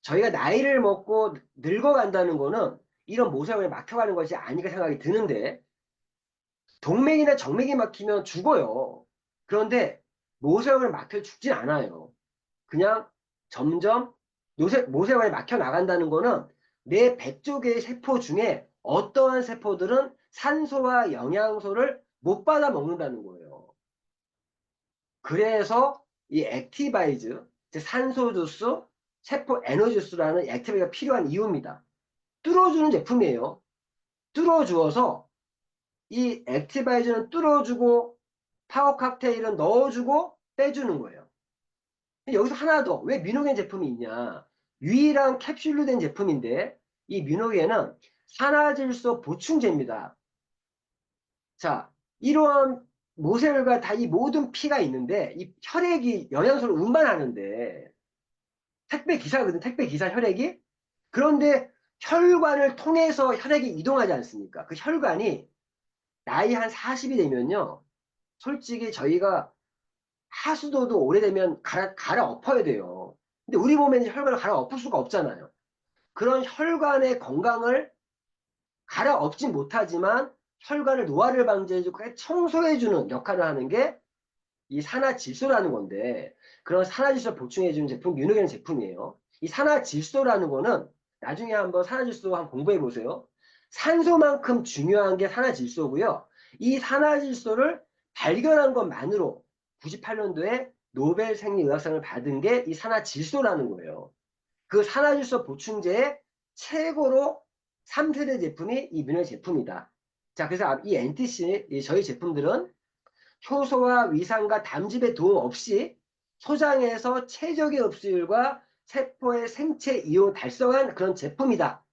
저희가 나이를 먹고 늙어간다는 거는 이런 모세혈관이 막혀가는 것이 아닌가 생각이 드는데, 동맥이나 정맥이 막히면 죽어요. 그런데 모세혈관이 막혀 죽진 않아요. 그냥 점점 모세혈관이 막혀 나간다는 거는 내 100조 개의 세포 중에 어떠한 세포들은 산소와 영양소를 못 받아 먹는다는 거예요. 그래서 이 액티바이즈, 산소 주스, 세포 에너지 주스라는 액티바이즈가 필요한 이유입니다. 뚫어주는 제품이에요. 뚫어주어서 이 액티바이즈는 뚫어주고 파워 칵테일은 넣어주고 빼주는 거예요. 여기서 하나 더, 왜 미노겐 제품이 있냐. 유일한 캡슐로 된 제품인데 이 미노겐은 산화질소 보충제입니다. 자, 이러한 모세혈관 다 이 모든 피가 있는데 이 혈액이 영양소를 운반하는데 택배 기사거든, 택배 기사 혈액이. 그런데 혈관을 통해서 혈액이 이동하지 않습니까? 그 혈관이 나이 한 40이 되면요, 솔직히 저희가 하수도도 오래되면 갈아엎어야 돼요. 근데 우리 몸에는 혈관을 갈아엎을 수가 없잖아요. 그런 혈관의 건강을 갈아엎진 못하지만 혈관을 노화를 방지해주고 청소해주는 역할을 하는 게 이 산화질소라는 건데, 그런 산화질소 보충해주는 제품 미노겐 제품이에요. 이 산화질소라는 거는 나중에 한번 산화질소 한번 공부해 보세요. 산소만큼 중요한 게 산화질소고요. 이 산화질소를 발견한 것만으로 98년도에 노벨 생리의학상을 받은 게 이 산화질소라는 거예요. 그 산화질소 보충제의 최고로 3세대 제품이 이 미노겐 제품이다. 자, 그래서 이 NTC, 저희 제품들은 효소와 위산과 담즙의 도움 없이 소장에서 최적의 흡수율과 세포의 생체 이용 달성한 그런 제품이다.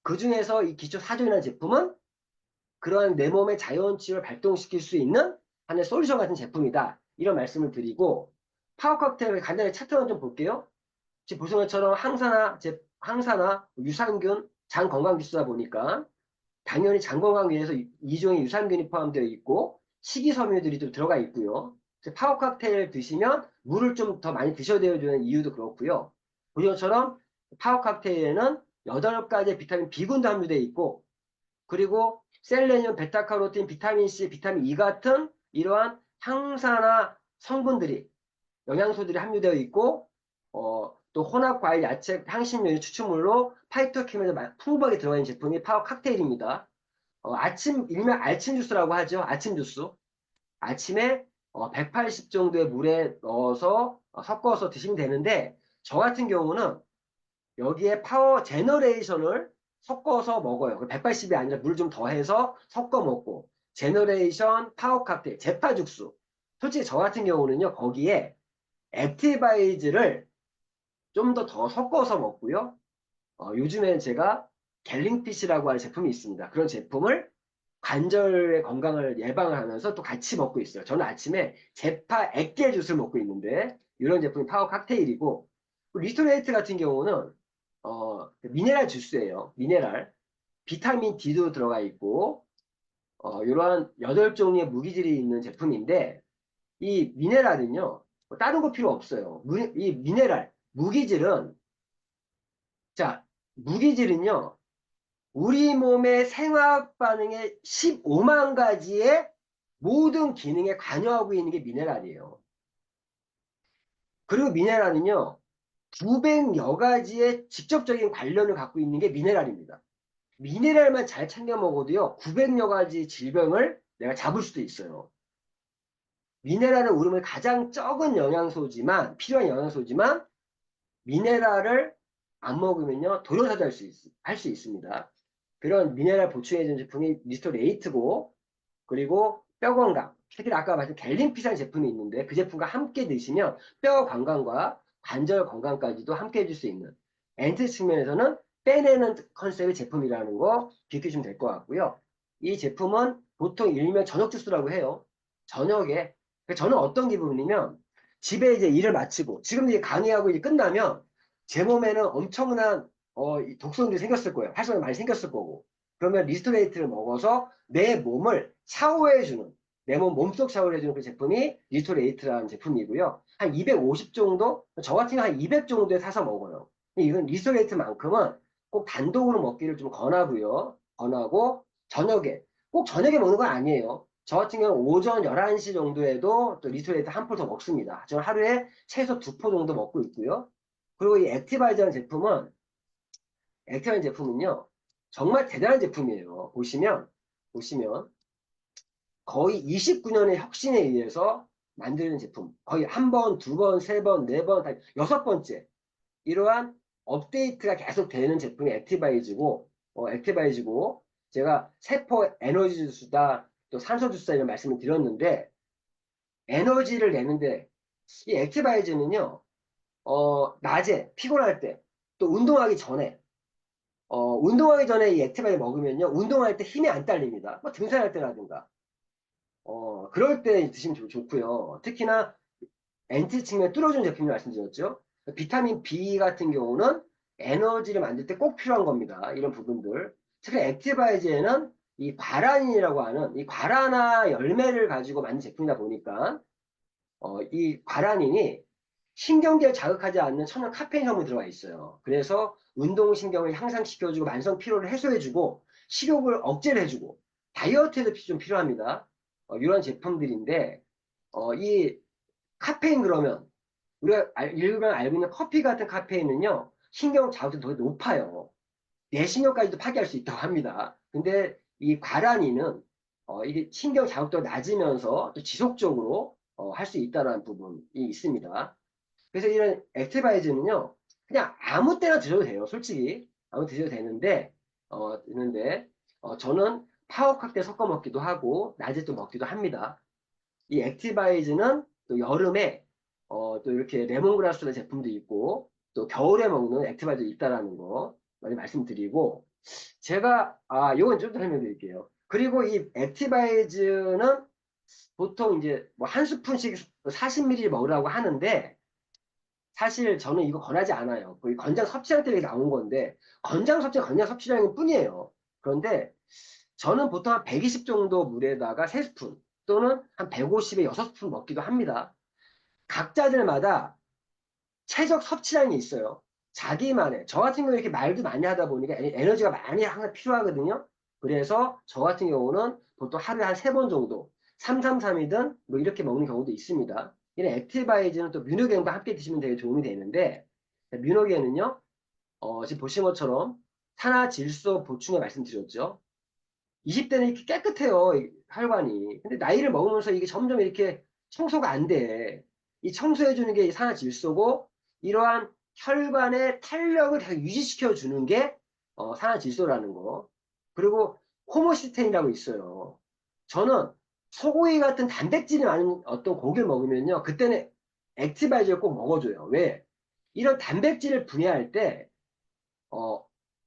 그 중에서 이 기초 4종이라는 제품은 그러한 내 몸의 자연치유를 발동시킬 수 있는 하나의 솔루션 같은 제품이다. 이런 말씀을 드리고, 파워 칵테일 간단히 차트만 좀 볼게요. 지금 보시는 것처럼 항산화, 유산균, 장 건강 지수다 보니까 당연히 장 건강 위해서 2종의 유산균이 포함되어 있고 식이섬유들이 좀 들어가 있고요. 파워 칵테일 드시면 물을 좀 더 많이 드셔야 되는 이유도 그렇고요. 보시는 것처럼 파워 칵테일에는 8가지의 비타민 B군도 함유되어 있고, 그리고 셀레늄, 베타카로틴, 비타민C, 비타민 E 같은 이러한 항산화 성분들이, 영양소들이 함유되어 있고, 또 혼합 과일, 야채, 향신료, 추출물로 파이토케미칼이 풍부하게 들어가 있는 제품이 파워 칵테일입니다. 일명 알침 주스라고 하죠. 알침 주스. 아침에 180 정도의 물에 넣어서 섞어서 드시면 되는데, 저 같은 경우는 여기에 파워 제너레이션을 섞어서 먹어요. 180이 아니라 물 좀 더해서 섞어 먹고, 제너레이션 파워 칵테일, 제파 죽수. 솔직히 저 같은 경우는요, 거기에 액티바이즈를 좀 더 섞어서 먹고요. 요즘에는 제가 갤링피쉬라고 하는 제품이 있습니다. 그런 제품을 관절의 건강을 예방을 하면서 또 같이 먹고 있어요. 저는 아침에 제파 액계 주스를 먹고 있는데, 이런 제품이 파워 칵테일이고, 리스토레이트 같은 경우는 미네랄 주스예요. 미네랄. 비타민 D도 들어가 있고, 이러한 8종류의 무기질이 있는 제품인데, 이 미네랄은요, 다른 거 필요 없어요. 이 미네랄, 무기질은, 자, 무기질은요, 우리 몸의 생화학 반응의 15만 가지의 모든 기능에 관여하고 있는 게 미네랄이에요. 그리고 미네랄은요, 900여 가지의 직접적인 관련을 갖고 있는 게 미네랄입니다. 미네랄만 잘 챙겨 먹어도요, 900여 가지 질병을 내가 잡을 수도 있어요. 미네랄은 우리 몸에 가장 적은 영양소지만, 필요한 영양소지만, 미네랄을 안 먹으면요, 돌연사도 할 수 있습니다. 그런 미네랄 보충해주는 제품이 리스토레이트고, 그리고 뼈 건강, 특히 아까 말씀 갤림핏이라는 제품이 있는데 그 제품과 함께 드시면 뼈 건강과 관절 건강까지도 함께 해줄 수 있는, 엔트 측면에서는 빼내는 컨셉의 제품이라는 거 기억해 주시면 될 것 같고요. 이 제품은 보통 일명 저녁 주스라고 해요. 저녁에. 저는 어떤 기분이냐면 집에 이제 일을 마치고 지금 이제 강의하고 이제 끝나면 제 몸에는 엄청난 이 독성들이 생겼을 거예요. 활성이 많이 생겼을 거고. 그러면 리스토레이트를 먹어서 내 몸을 샤워해주는, 내 몸속 샤워를 해주는 그 제품이 리스토레이트라는 제품이고요. 한 250 정도? 저 같은 경우 한 200 정도에 사서 먹어요. 이건 리스토레이트만큼은 꼭 단독으로 먹기를 좀 권하고요. 권하고 저녁에, 꼭 저녁에 먹는 건 아니에요. 저 같은 경우는 오전 11시 정도에도 또 리스토레이트 한 포 더 먹습니다. 저는 하루에 최소 2포 정도 먹고 있고요. 그리고 이 액티바이저라는 제품은요, 정말 대단한 제품이에요. 보시면 거의 29년의 혁신에 의해서 만드는 제품. 거의 한 번, 두 번, 세 번, 네 번, 다 6번째. 이러한 업데이트가 계속 되는 제품이 액티바이즈고, 제가 세포 에너지 주스다, 또 산소 주스다 이런 말씀을 드렸는데, 에너지를 내는데, 이 액티바이즈는요, 낮에 피곤할 때, 또 운동하기 전에, 이 액티바이즈 먹으면요, 운동할 때 힘이 안 딸립니다. 뭐 등산할 때라든가. 그럴 때 드시면 좋고요. 특히나 엔티 측면에 뚫어준 제품을 말씀드렸죠. 비타민 B 같은 경우는 에너지를 만들 때 꼭 필요한 겁니다. 이런 부분들. 특히 액티바이즈에는 이 과란이라고 하는 이 과란화 열매를 가지고 만든 제품이다 보니까 이 과란인이 신경계를 자극하지 않는 천연 카페인 성분이 들어가 있어요. 그래서 운동신경을 향상시켜주고 만성 피로를 해소해주고 식욕을 억제를 해주고 다이어트에도 좀 필요합니다. 이런 제품들인데 이 카페인 그러면 우리가 일반 알고 있는 커피 같은 카페인은요, 신경 자극도 더 높아요. 뇌신경까지도 파괴할 수 있다고 합니다. 근데 이 과란인은 이게 신경 자극도가 낮으면서 또 지속적으로 할 수 있다는 부분이 있습니다. 그래서 이런 액티바이즈는요, 그냥 아무 때나 드셔도 돼요. 솔직히 아무 드셔도 되는데 저는 파워 칵테일 섞어 먹기도 하고 낮에 또 먹기도 합니다. 이 액티바이즈는 또 여름에 또 이렇게 레몬그라스라는 제품도 있고 또 겨울에 먹는 액티바이즈 있다라는 거 많이 말씀드리고, 제가 요건 좀 더 설명드릴게요. 그리고 이 액티바이즈는 보통 이제 뭐 한 스푼씩 40ml 먹으라고 하는데 사실 저는 이거 권하지 않아요. 거의 권장 섭취량 때문에 나온 건데 권장 섭취량일 뿐이에요. 그런데 저는 보통 한 120 정도 물에다가 3스푼 또는 한 150에 6스푼 먹기도 합니다. 각자들마다 최적 섭취량이 있어요. 자기만의. 저 같은 경우는 이렇게 말도 많이 하다 보니까 에너지가 많이 항상 필요하거든요. 그래서 저 같은 경우는 보통 하루에 한 3번 정도 333이든 뭐 이렇게 먹는 경우도 있습니다. 이런 액티바이즈는 또 뮤노겐과 함께 드시면 되게 도움이 되는데, 뮤노겐은요, 지금 보신 것처럼 산화질소 보충에 말씀드렸죠. 20대는 이렇게 깨끗해요, 혈관이. 근데 나이를 먹으면서 이게 점점 이렇게 청소가 안 돼. 이 청소해주는 게 산화질소고, 이러한 혈관의 탄력을 계속 유지시켜주는 게 산화질소라는 거. 그리고 호모시스테인이라고 있어요. 저는 소고기 같은 단백질이 많은 어떤 고기를 먹으면요, 그때는 액티바이저를 꼭 먹어줘요. 왜? 이런 단백질을 분해할 때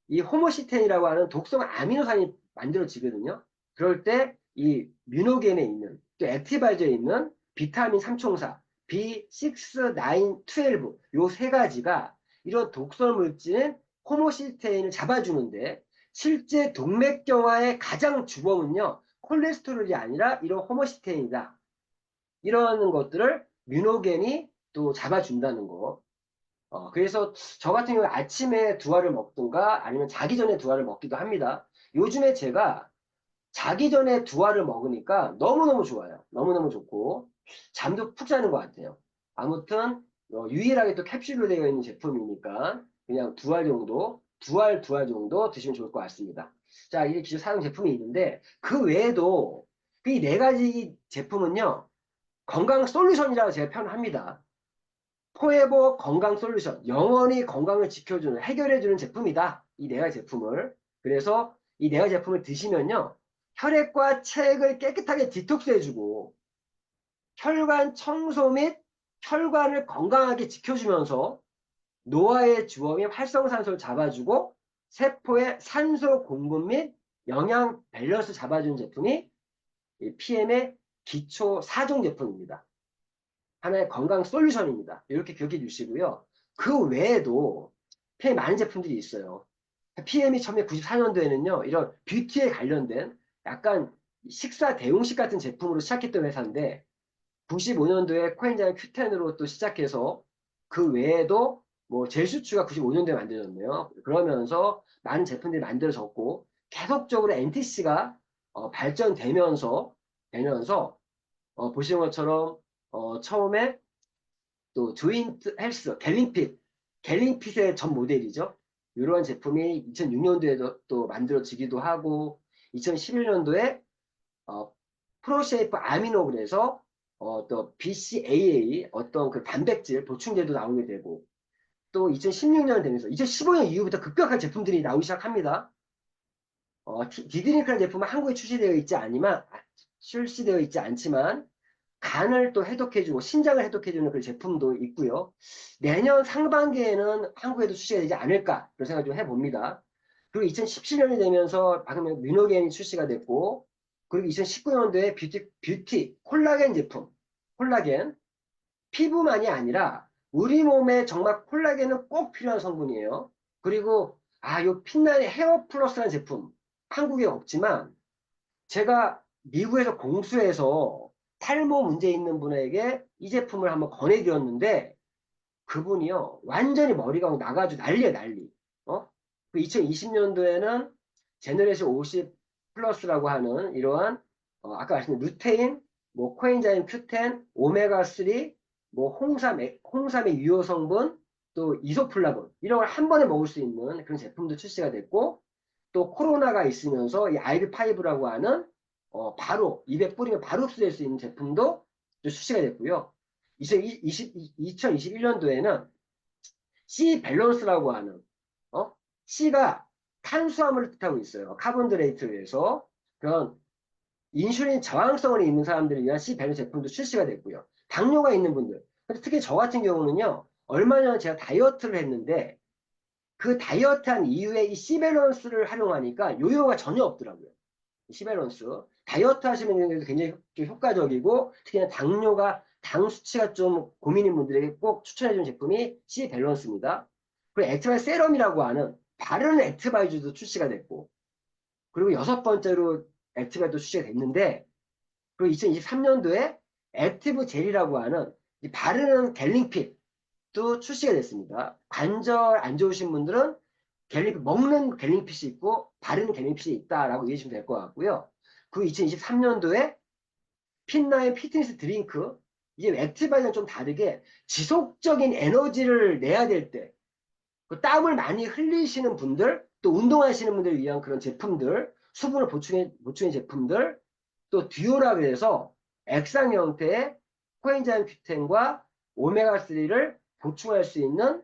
이 호모시스테인이라고 하는 독성 아미노산이 만들어지거든요. 그럴 때 이 뮤노겐에 있는 또 액티바이저에 있는 비타민 3총사 B6, 9, 12 요 세 가지가 이런 독성 물질인 호모시스테인을 잡아주는데, 실제 동맥경화의 가장 주범은요, 콜레스테롤이 아니라 이런 호모시스테인이다. 이런 것들을 뮤노겐이 또 잡아준다는 거. 그래서 저 같은 경우에 아침에 두 알을 먹든가 아니면 자기 전에 두 알을 먹기도 합니다. 요즘에 제가 자기 전에 두 알을 먹으니까 너무너무 좋아요. 너무너무 좋고 잠도 푹 자는 것 같아요. 아무튼 유일하게 또 캡슐로 되어 있는 제품이니까 그냥 두 알 정도, 두 알 정도 드시면 좋을 것 같습니다. 자, 이게 기존 사용 제품이 있는데 그 외에도 이 네 가지 제품은요, 건강 솔루션이라고 제가 표현합니다. 포에버 건강 솔루션, 영원히 건강을 지켜주는, 해결해주는 제품이다. 이 네 가지 제품을. 그래서 이 네 가지 제품을 드시면요, 혈액과 체액을 깨끗하게 디톡스해주고, 혈관 청소 및 혈관을 건강하게 지켜주면서, 노화의 주어 및 활성산소를 잡아주고, 세포의 산소 공급 및 영양 밸런스 잡아주는 제품이 이 PM의 기초 4종 제품입니다. 하나의 건강 솔루션입니다. 이렇게 기억해 주시고요. 그 외에도 PM 많은 제품들이 있어요. PM이 1994년도에는요, 이런 뷰티에 관련된 약간 식사 대용식 같은 제품으로 시작했던 회사인데, 95년도에 코엔자임 Q10으로 또 시작해서 그 외에도 뭐 젤수추가 95년도에 만들어졌네요. 그러면서 많은 제품들이 만들어졌고, 계속적으로 NTC가 발전되면서 보시는 것처럼 처음에 또 조인트 헬스, 갤링핏의 전 모델이죠. 이러한 제품이 2006년도에도 또 만들어지기도 하고 2011년도에 프로쉐이프 아미노 그래서 또 BCAA 어떤 그 단백질 보충제도 나오게 되고 또 2016년 되면서 2015년 이후부터 급격한 제품들이 나오기 시작합니다. 디드링크라는 제품은 한국에 출시되어 있지 않지만 간을 또 해독해주고 신장을 해독해주는 그 제품도 있고요. 내년 상반기에는 한국에도 출시가 되지 않을까 그런 생각 좀 해봅니다. 그리고 2017년이 되면서 방금 뮤노겐이 출시가 됐고 그리고 2019년도에 뷰티 콜라겐 제품 콜라겐 피부만이 아니라 우리 몸에 정말 콜라겐은 꼭 필요한 성분이에요. 그리고 요 빛나는 헤어 플러스라는 제품 한국에 없지만 제가 미국에서 공수해서 탈모 문제 있는 분에게 이 제품을 한번 권해드렸는데 그분이요 완전히 머리가 나가지고 난리에 난리. 그 2020년도에는 제너레이션 50 플러스라고 하는 이러한 아까 말씀드린 루테인, 뭐 코엔자임 Q10, 오메가3, 뭐 홍삼의 유효 성분, 또 이소플라본 이런 걸 한 번에 먹을 수 있는 그런 제품도 출시가 됐고 또 코로나가 있으면서 이 IV5라고 하는 바로 입에 뿌리면 바로 흡수될 수 있는 제품도 출시가 됐고요. 2021년도에는 C 밸런스라고 하는 C가 탄수화물을 뜻하고 있어요. 카본드레이트에서 그런 인슐린 저항성을 있는 사람들을 위한 C 밸런스 제품도 출시가 됐고요. 당뇨가 있는 분들, 특히 저 같은 경우는요. 얼마 전에 제가 다이어트를 했는데 그 다이어트한 이후에 이 C 밸런스를 활용하니까 요요가 전혀 없더라고요. C 밸런스. 다이어트 하시는 굉장히 좀 효과적이고 특히나 당 수치가 좀 고민인 분들에게 꼭 추천해주는 제품이 C 밸런스입니다. 그리고 액티바이 세럼이라고 하는 바르는 액티바이즈도 출시가 됐고 그리고 6번째로 액티바이도 출시가 됐는데 그리고 2023년도에 액티브 젤이라고 하는 이 바르는 갤링핏도 출시가 됐습니다. 관절 안 좋으신 분들은 먹는 갤링핏이 있고 바르는 갤링핏이 있다라고 이해하시면 될 것 같고요. 그리고 2023년도에 핀나인 피트니스 드링크 이게 액티바이즈는 좀 다르게 지속적인 에너지를 내야 될 때 그 땀을 많이 흘리시는 분들 또 운동하시는 분들을 위한 그런 제품들 수분을 보충해 제품들 또 듀오라 그래서 액상 형태의 코엔자임 Q10과 오메가3를 보충할 수 있는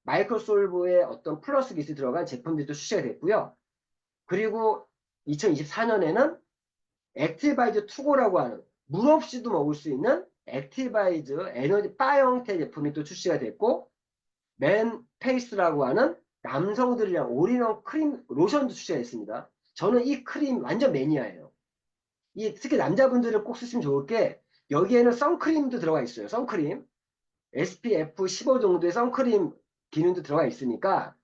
마이크로솔브의 어떤 플러스 기술이 들어간 제품들도 출시가 됐고요. 그리고 2024년에는 액티바이즈 투고라고 하는 물 없이도 먹을 수 있는 액티바이즈 에너지 바 형태 제품이 또 출시가 됐고 맨 페이스라고 하는 남성들이랑 올인원 크림 로션도 출시가 됐습니다. 저는 이 크림 완전 매니아예요. 특히 남자분들은 꼭 쓰시면 좋을 게 여기에는 선크림도 들어가 있어요. 선크림 SPF 15 정도의 선크림 기능도 들어가 있으니까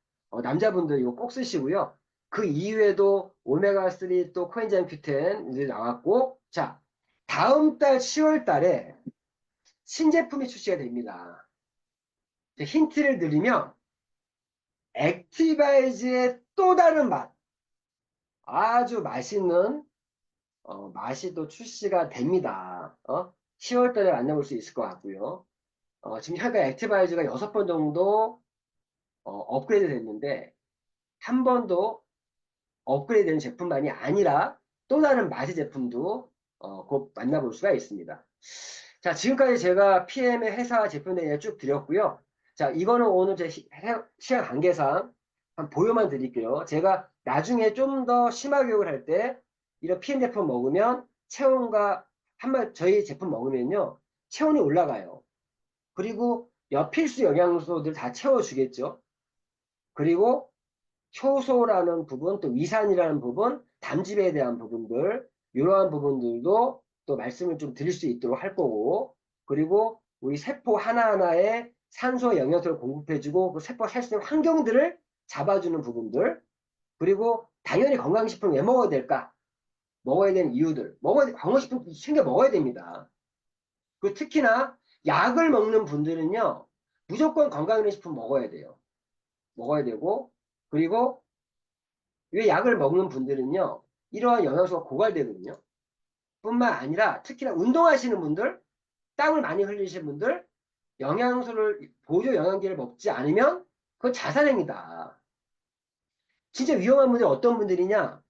남자분들 이거 꼭 쓰시고요. 그 이후에도 오메가3 또 코엔자임 Q10 이제 나왔고 자 다음 달 10월 달에 신제품이 출시가 됩니다. 힌트를 드리면 액티바이즈의 또 다른 맛, 아주 맛있는 맛이 또 출시가 됩니다. 10월 달에 만나볼 수 있을 것 같고요. 지금 현재 액티바이즈가 6번 정도 업그레이드 됐는데 한 번도 업그레이드 된 제품만이 아니라 또 다른 맛의 제품도 곧 만나볼 수가 있습니다. 자, 지금까지 제가 PM의 회사 제품 대회 쭉 드렸고요. 자, 이거는 오늘 제 시간 관계상 한 보여만 드릴게요. 제가 나중에 좀 더 심화 교육을 할 때 이런 PM 제품 먹으면 체온과 저희 제품 먹으면요 체온이 올라가요. 그리고 필수 영양소들 다 채워주겠죠. 그리고 효소라는 부분, 또 위산이라는 부분, 담즙에 대한 부분들, 이러한 부분들도 또 말씀을 좀 드릴 수 있도록 할 거고, 그리고 우리 세포 하나하나에 산소 영양소를 공급해주고 그 세포가 살 수 있는 환경들을 잡아주는 부분들, 그리고 당연히 건강식품 왜 먹어야 될까? 먹어야 되는 이유들, 건강식품 챙겨 먹어야 됩니다. 그 특히나 약을 먹는 분들은요 무조건 건강기능식품 먹어야 돼요. 먹어야 되고, 그리고 왜 약을 먹는 분들은요 이러한 영양소가 고갈되거든요. 뿐만 아니라 특히나 운동하시는 분들, 땀을 많이 흘리시는 분들, 보조 영양제를 먹지 않으면 그건 자살행위다. 진짜 위험한 분들이 어떤 분들이냐,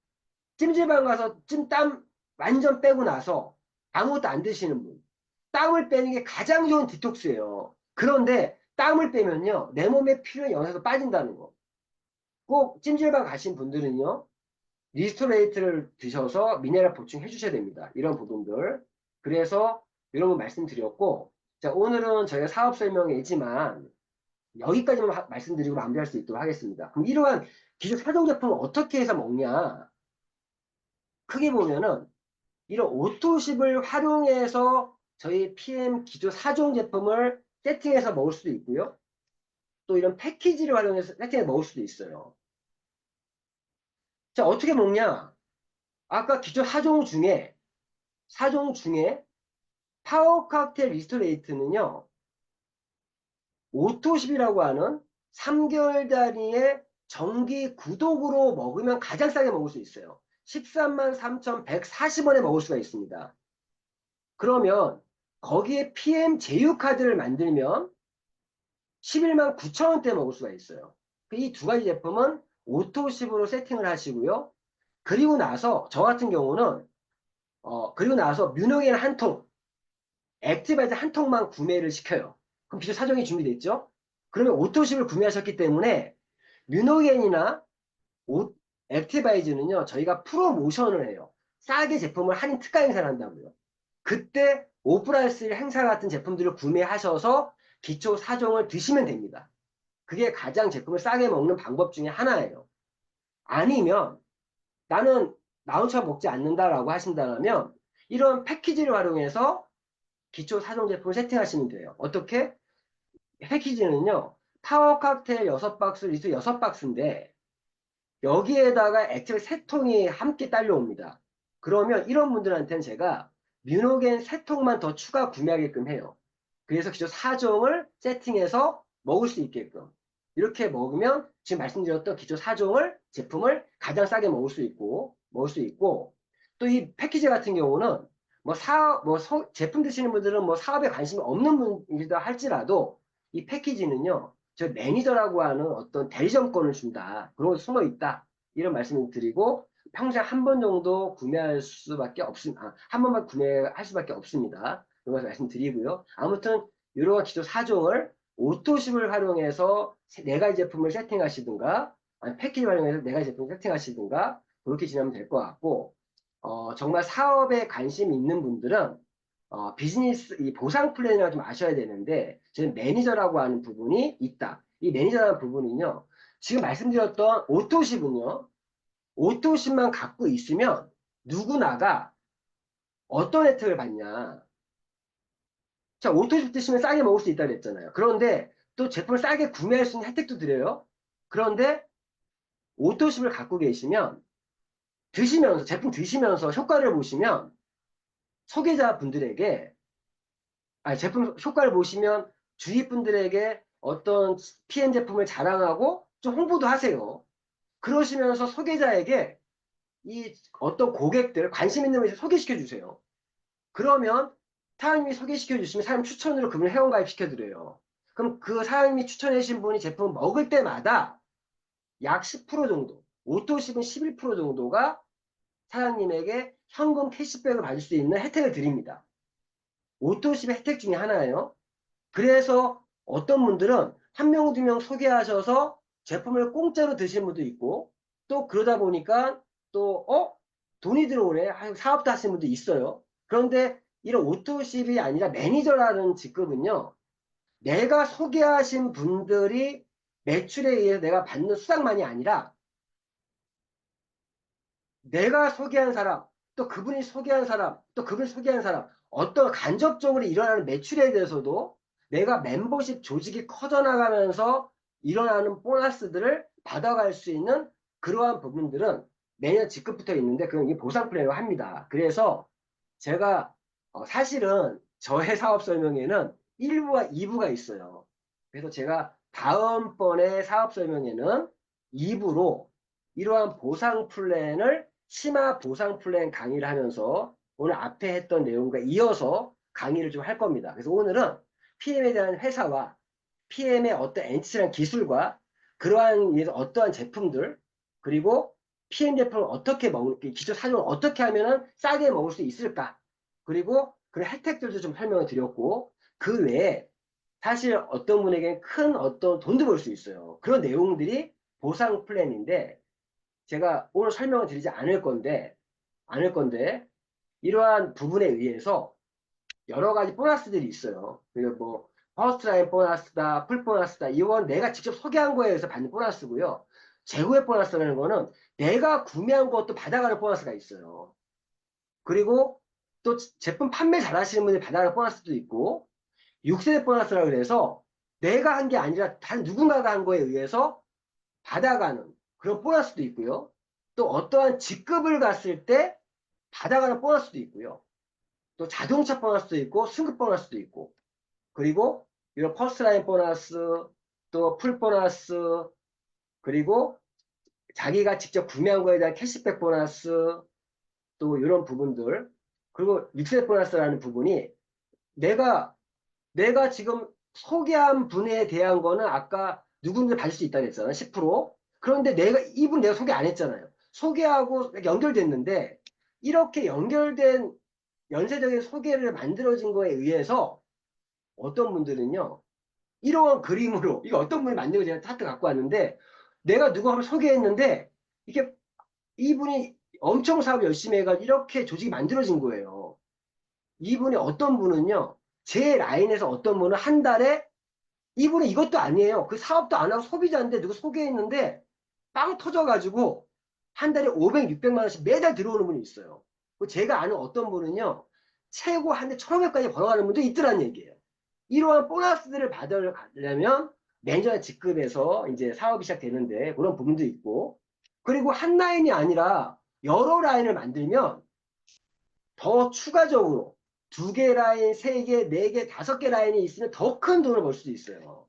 찜질방 가서 땀 완전 빼고 나서 아무것도 안 드시는 분, 땀을 빼는 게 가장 좋은 디톡스예요. 그런데 땀을 빼면요 내 몸에 필요한 영양소가 빠진다는 거. 꼭 찜질방 가신 분들은요 리스토레이트를 드셔서 미네랄 보충해 주셔야 됩니다. 이런 부분들. 그래서 이런 거 말씀드렸고, 자, 오늘은 저희가 사업 설명회지만 여기까지만 말씀드리고 마무리할 수 있도록 하겠습니다. 그럼 이러한 기존 사종 제품을 어떻게 해서 먹냐, 크게 보면은 이런 오토십을 활용해서 저희 PM 기존 4종 제품을 세팅해서 먹을 수도 있고요. 또 이런 패키지를 활용해서 세팅해서 먹을 수도 있어요. 자, 어떻게 먹냐? 아까 기존 4종 중에 파워 칵테일 리스토레이트는요. 오토십이라고 하는 3개월 단위의 정기 구독으로 먹으면 가장 싸게 먹을 수 있어요. 133,140원에 먹을 수가 있습니다. 그러면 거기에 PM 제휴카드를 만들면 119,000원대에 먹을 수가 있어요. 이 두 가지 제품은 오토십으로 세팅을 하시고요. 그리고 나서 저 같은 경우는 그리고 나서 뮤노겐 한 통, 액티바이즈 한 통만 구매를 시켜요. 그럼 기존 사정이 준비됐죠? 그러면 오토십을 구매하셨기 때문에 뮤노겐이나 액티바이즈는요 저희가 프로모션을 해요. 싸게 제품을 할인 특가 행사를 한다고요. 그때 오프라이스 행사 같은 제품들을 구매하셔서 기초 4종을 드시면 됩니다. 그게 가장 제품을 싸게 먹는 방법 중에 하나예요. 아니면 나는 나 혼자 먹지 않는다라고 하신다면 이런 패키지를 활용해서 기초 4종 제품을 세팅하시면 돼요. 어떻게? 패키지는요 파워 칵테일 6박스, 리스 6박스인데 여기에다가 액티브 3통이 함께 딸려옵니다. 그러면 이런 분들한테는 제가 뮤노겐 3통만 더 추가 구매하게끔 해요. 그래서 기존 4종을 세팅해서 먹을 수 있게끔. 이렇게 먹으면 지금 말씀드렸던 기존 4종을 제품을 가장 싸게 먹을 수 있고 또 이 패키지 같은 경우는 제품 드시는 분들은 사업에 관심이 없는 분이다 할지라도 이 패키지는요 저 매니저라고 하는 어떤 대리점권을 준다, 그런 거 숨어 있다, 이런 말씀을 드리고 평생 한 번 정도 구매할 수밖에 없습니다. 한 번만 구매할 수밖에 없습니다. 이런 말씀드리고요. 아무튼 이러한 기존 4종을 오토십을 활용해서 4가지 제품을 세팅하시든가 아니 패키지 활용해서 4가지 제품을 세팅하시든가 그렇게 지나면 될 것 같고, 정말 사업에 관심 있는 분들은 비즈니스 이 보상 플랜이라고 좀 아셔야 되는데 저는 매니저라고 하는 부분이 있다. 이 매니저라는 부분은요 지금 말씀드렸던 오토십은요 오토십만 갖고 있으면 누구나가 어떤 혜택을 받냐. 자, 오토십 드시면 싸게 먹을 수 있다고 그랬잖아요. 그런데 또 제품을 싸게 구매할 수 있는 혜택도 드려요. 그런데 오토십을 갖고 계시면 제품 드시면서 효과를 보시면 소개자분들에게 제품 효과를 보시면 주위 분들에게 어떤 PM 제품을 자랑하고 좀 홍보도 하세요. 그러시면서 소개자에게 이 어떤 고객들, 관심 있는 분을 소개시켜 주세요. 그러면 사장님이 소개시켜 주시면 사장님 추천으로 그분을 회원가입 시켜드려요. 그럼 그 사장님이 추천해 주신 분이 제품을 먹을 때마다 약 10% 정도, 오토십은 11% 정도가 사장님에게 현금 캐시백을 받을 수 있는 혜택을 드립니다. 오토십의 혜택 중에 하나예요. 그래서 어떤 분들은 한 명, 두 명 소개하셔서 제품을 공짜로 드시는 분도 있고, 또 그러다 보니까 또, 돈이 들어오네. 사업도 하시는 분도 있어요. 그런데 이런 오토십이 아니라 매니저라는 직급은요, 내가 소개하신 분들이 매출에 의해서 내가 받는 수당만이 아니라 내가 소개한 사람, 또 그분이 소개한 사람, 또 그분이 소개한 사람, 어떤 간접적으로 일어나는 매출에 대해서도 내가 멤버십 조직이 커져나가면서 일어나는 보너스들을 받아갈 수 있는 그러한 부분들은 매년 직급부터 있는데 그건 이 보상 플랜이라고 합니다. 그래서 제가 사실은 저의 사업 설명회는 1부와 2부가 있어요. 그래서 제가 다음번에 사업 설명회는 2부로 이러한 보상 플랜을 심화 보상 플랜 강의를 하면서 오늘 앞에 했던 내용과 이어서 강의를 좀 할 겁니다. 그래서 오늘은 PM에 대한 회사와 PM의 어떤 엔티티란 기술과 그러한 어떠한 제품들 그리고 PM 제품을 어떻게 기초 사용을 어떻게 하면 싸게 먹을 수 있을까 그리고 그런 혜택들도 좀 설명을 드렸고 그 외에 사실 어떤 분에게는 큰 어떤 돈도 벌 수 있어요. 그런 내용들이 보상 플랜인데 제가 오늘 설명을 드리지 않을 건데 이러한 부분에 의해서 여러 가지 보너스들이 있어요. 그리고 뭐 퍼스트 라인 보너스다, 풀 보너스다. 이건 내가 직접 소개한 거에 의해서 받는 보너스고요. 재고의 보너스라는 거는 내가 구매한 것도 받아가는 보너스가 있어요. 그리고 또 제품 판매 잘 하시는 분들이 받아가는 보너스도 있고 6세대 보너스라고 해서 내가 한 게 아니라 다른 누군가가 한 거에 의해서 받아가는 그런 보너스도 있고요. 또 어떠한 직급을 갔을 때 받아가는 보너스도 있고요. 또 자동차 보너스도 있고 승급 보너스도 있고 그리고 이런 퍼스트라인 보너스 또 풀 보너스 그리고 자기가 직접 구매한 거에 대한 캐시백 보너스 또 이런 부분들 그리고 6세대 보너스라는 부분이 내가 지금 소개한 분에 대한 거는 아까 누군지 받을 수 있다고 했잖아요. 10%. 그런데 이분 내가 소개 안 했잖아요. 소개하고 연결됐는데 이렇게 연결된 연쇄적인 소개를 만들어진 거에 의해서 어떤 분들은요. 이러한 그림으로 이거 어떤 분이 만들고 제가 차트 갖고 왔는데 내가 누구 한번 소개했는데 이게 이분이 엄청 사업 열심히 해가지고 이렇게 조직이 만들어진 거예요. 이분이 어떤 분은요. 제 라인에서 어떤 분은 한 달에 이분은 이것도 아니에요. 그 사업도 안 하고 소비자인데 누구 소개했는데 빵 터져가지고 한 달에 500, 600만 원씩 매달 들어오는 분이 있어요. 제가 아는 어떤 분은요. 최고 한 달 1,500까지 벌어가는 분도 있더란 얘기예요. 이러한 보너스들을 받으려면 매년 직급에서 이제 사업이 시작되는데 그런 부분도 있고 그리고 한 라인이 아니라 여러 라인을 만들면 더 추가적으로 2개 라인, 3개, 4개, 5개 라인이 있으면 더 큰 돈을 벌 수도 있어요.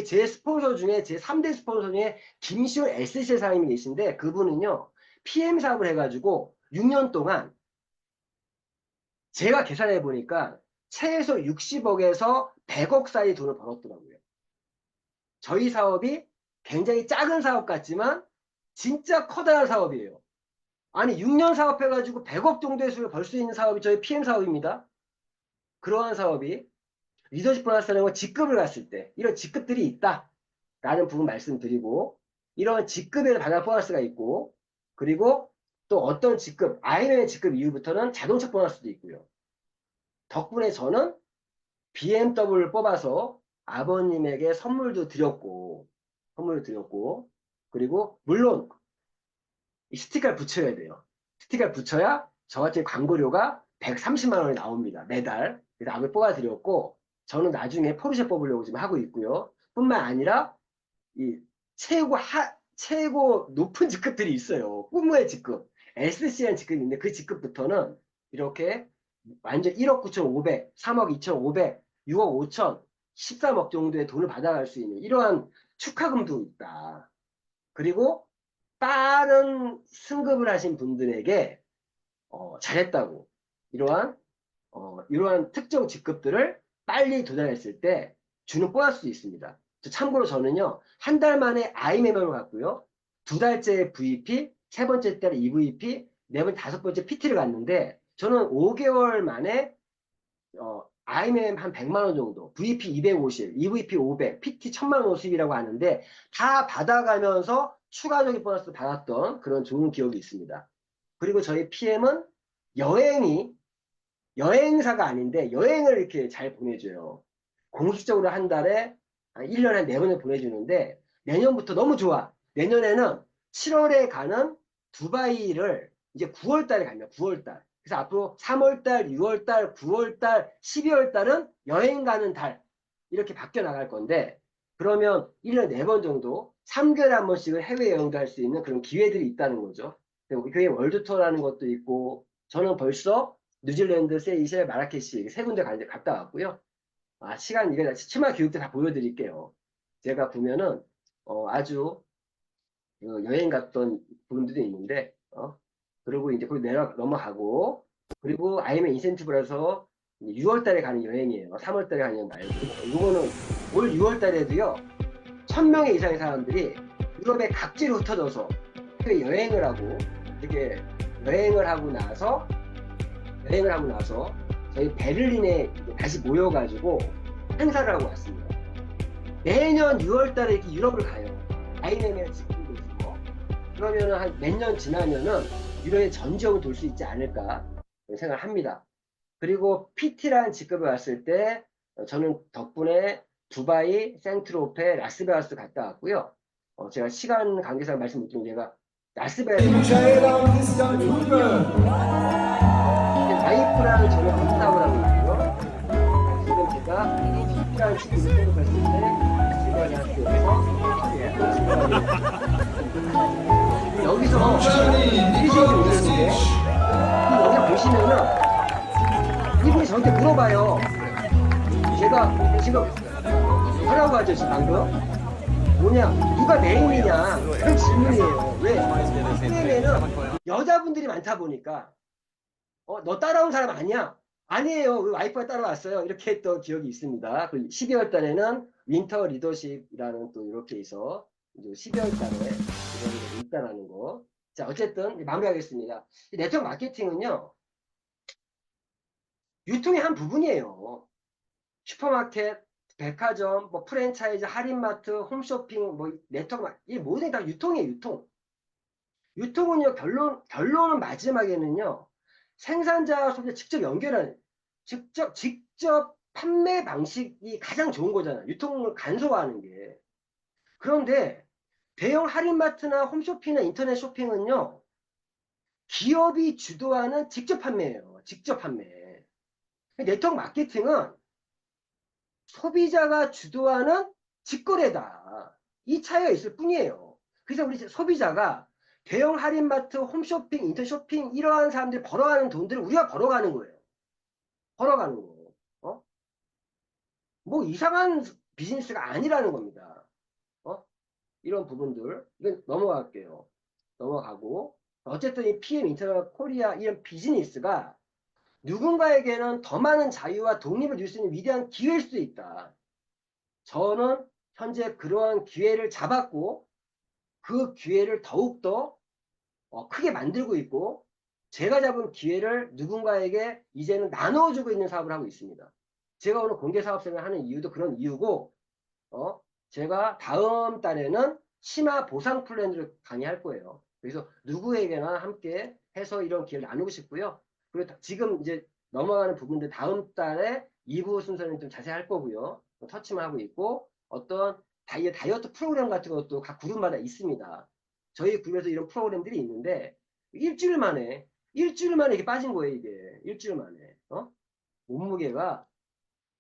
제 스폰서 중에 제 3대 스폰서 중에 김시훈 SCL 사장님이 계신데 그분은요. PM 사업을 해가지고 6년 동안 제가 계산해 보니까 최소 60억에서 100억 사이 돈을 벌었더라고요. 저희 사업이 굉장히 작은 사업 같지만 진짜 커다란 사업이에요. 아니 6년 사업해가지고 100억 정도의 수익을 벌 수 있는 사업이 저희 PM 사업입니다. 그러한 사업이 리더십 보너스라는 건 직급을 갔을 때 이런 직급들이 있다라는 부분 말씀드리고 이런 직급에 받는 보너스가 있고 그리고 또 어떤 직급, 아이언의 직급 이후부터는 자동차 보너스도 있고요. 덕분에 저는 BMW를 뽑아서 아버님에게 선물도 드렸고 그리고 물론 이 스티커를 붙여야 돼요. 스티커를 붙여야 저같은 광고료가 130만 원이 나옵니다. 매달. 그래서 아버지 뽑아드렸고 저는 나중에 포르쉐 뽑으려고 지금 하고 있고요. 뿐만 아니라 이 최고 높은 직급들이 있어요. 꿈의 직급. SCN 직급이 있는데 그 직급부터는 이렇게 완전 1억 9,500, 3억 2,500, 6억 5천 13억 정도의 돈을 받아갈 수 있는 이러한 축하금도 있다. 그리고 빠른 승급을 하신 분들에게 잘했다고 이러한 특정 직급들을 빨리 도달했을 때 주는 보너스도 있습니다. 참고로 저는요, 한 달 만에 IMM을 갔고요, 2달째 VP, 세 번째 달에 EVP, 네 번째, 다섯 번째 PT를 갔는데, 저는 5개월 만에 IMM 한 100만 원 정도, VP 250, EVP 500, PT 1050이라고 하는데, 다 받아가면서 추가적인 보너스 받았던 그런 좋은 기억이 있습니다. 그리고 저희 PM은 여행사가 아닌데 여행을 이렇게 잘 보내줘요. 공식적으로 한 달에 1년에 한 4번을 보내주는데, 내년부터 너무 좋아. 내년에는 7월에 가는 두바이를 이제 9월 달에 갑니다. 9월 달. 그래서 앞으로 3월 달, 6월 달, 9월 달, 12월 달은 여행 가는 달 이렇게 바뀌어 나갈 건데, 그러면 1년에 4번 정도 3개월에 한 번씩은 해외여행도 할 수 있는 그런 기회들이 있다는 거죠. 그게 월드 투어라는 것도 있고, 저는 벌써 뉴질랜드, 세이셸, 마라케시 세 군데 갔다 왔고요. 시간 이거 치마 교육 때 다 보여드릴게요. 제가 보면은 아주 여행 갔던 부분들이 있는데, 그리고 이제 거기 넘어가고, 그리고 IMF 인센티브라서 6월 달에 가는 여행이에요. 3월 달에 가는 여행 말고. 이거는 올 6월 달에도요, 1000명의 이상의 사람들이 유럽에 각지로 흩어져서 여행을 하고, 이렇게 여행을 하고 나서 저희 베를린에 다시 모여가지고 행사를 하고 왔습니다. 내년 6월 달에 이렇게 유럽을 가요. IMM에 집중도 있고. 그러면은 한 몇 년 지나면은 유럽의 전 지역을 돌 수 있지 않을까 생각을 합니다. 그리고 PT라는 직급에 왔을 때 저는 덕분에 두바이, 생트로페, 라스베가스 갔다 왔고요. 제가 시간 관계상 말씀 못 드리면 제가 라스베가스 와이프랑 저는 검사하고 하고 있고요. 지금 제가 PT라는 직급을 생각했을 때 라스베가스에서 여기서 일식이 오는데, 여기 보시면은 이분이 저한테 물어봐요. 제가 지금 하라고 하죠, 지금 방금. 뭐냐, 누가 메인이냐, 그런 질문이에요. 왜? 게임에는 여자분들이 많다 보니까, 너 따라온 사람 아니야? 아니에요, 우리 와이프가 따라왔어요. 이렇게 했던 기억이 있습니다. 12월 달에는 윈터 리더십이라는 또 이렇게 해서 12월 달에 이런 게 있다라는 거. 자, 어쨌든 마무리하겠습니다. 이 네트워크 마케팅은요, 유통의 한 부분이에요. 슈퍼마켓, 백화점, 뭐 프랜차이즈, 할인마트, 홈쇼핑, 뭐 네트워크, 이 모든 게 다 유통이에요, 유통. 유통은요, 결론은 마지막에는요, 생산자와 소비자 직접 연결하는, 직접 판매 방식이 가장 좋은 거잖아요. 유통을 간소화하는 게. 그런데 대형 할인마트나 홈쇼핑이나 인터넷 쇼핑은요, 기업이 주도하는 직접 판매예요. 직접 판매. 네트워크 마케팅은 소비자가 주도하는 직거래다. 이 차이가 있을 뿐이에요. 그래서 우리 소비자가 대형 할인마트, 홈쇼핑, 인터넷 쇼핑 이러한 사람들이 벌어가는 돈들을 우리가 벌어가는 거예요. 벌어가는 거. 뭐 이상한 비즈니스가 아니라는 겁니다. 이런 부분들 이건 넘어갈게요. 넘어가고, 어쨌든 이 PM 인터넷 코리아 이런 비즈니스가 누군가에게는 더 많은 자유와 독립을 줄 수 있는 위대한 기회일 수도 있다. 저는 현재 그러한 기회를 잡았고, 그 기회를 더욱더 크게 만들고 있고, 제가 잡은 기회를 누군가에게 이제는 나눠주고 있는 사업을 하고 있습니다. 제가 오늘 공개사업생을 하는 이유도 그런 이유고, 제가 다음 달에는 심화 보상 플랜을 강의할 거예요. 그래서 누구에게나 함께 해서 이런 기회를 나누고 싶고요. 그리고 지금 이제 넘어가는 부분들 다음 달에 2부 순서는 좀 자세히 할 거고요. 터치만 하고 있고, 어떤 다이어트 프로그램 같은 것도 각 그룹마다 있습니다. 저희 그룹에서 이런 프로그램들이 있는데, 일주일 만에 이렇게 빠진 거예요, 이게. 일주일 만에. 몸무게가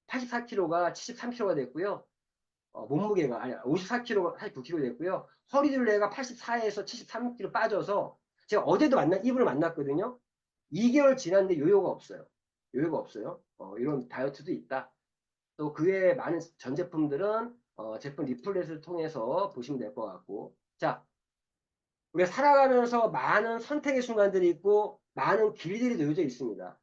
84kg가 73kg가 됐고요. 몸무게가, 아니, 54kg가 89kg 됐고요. 허리둘레가 84에서 73kg 빠져서, 제가 어제도 이분을 만났거든요. 2개월 지났는데 요요가 없어요. 요요가 없어요. 이런 다이어트도 있다. 또 그 외에 많은 전 제품들은 제품 리플렛을 통해서 보시면 될 것 같고. 자, 우리가 살아가면서 많은 선택의 순간들이 있고 많은 길들이 놓여져 있습니다.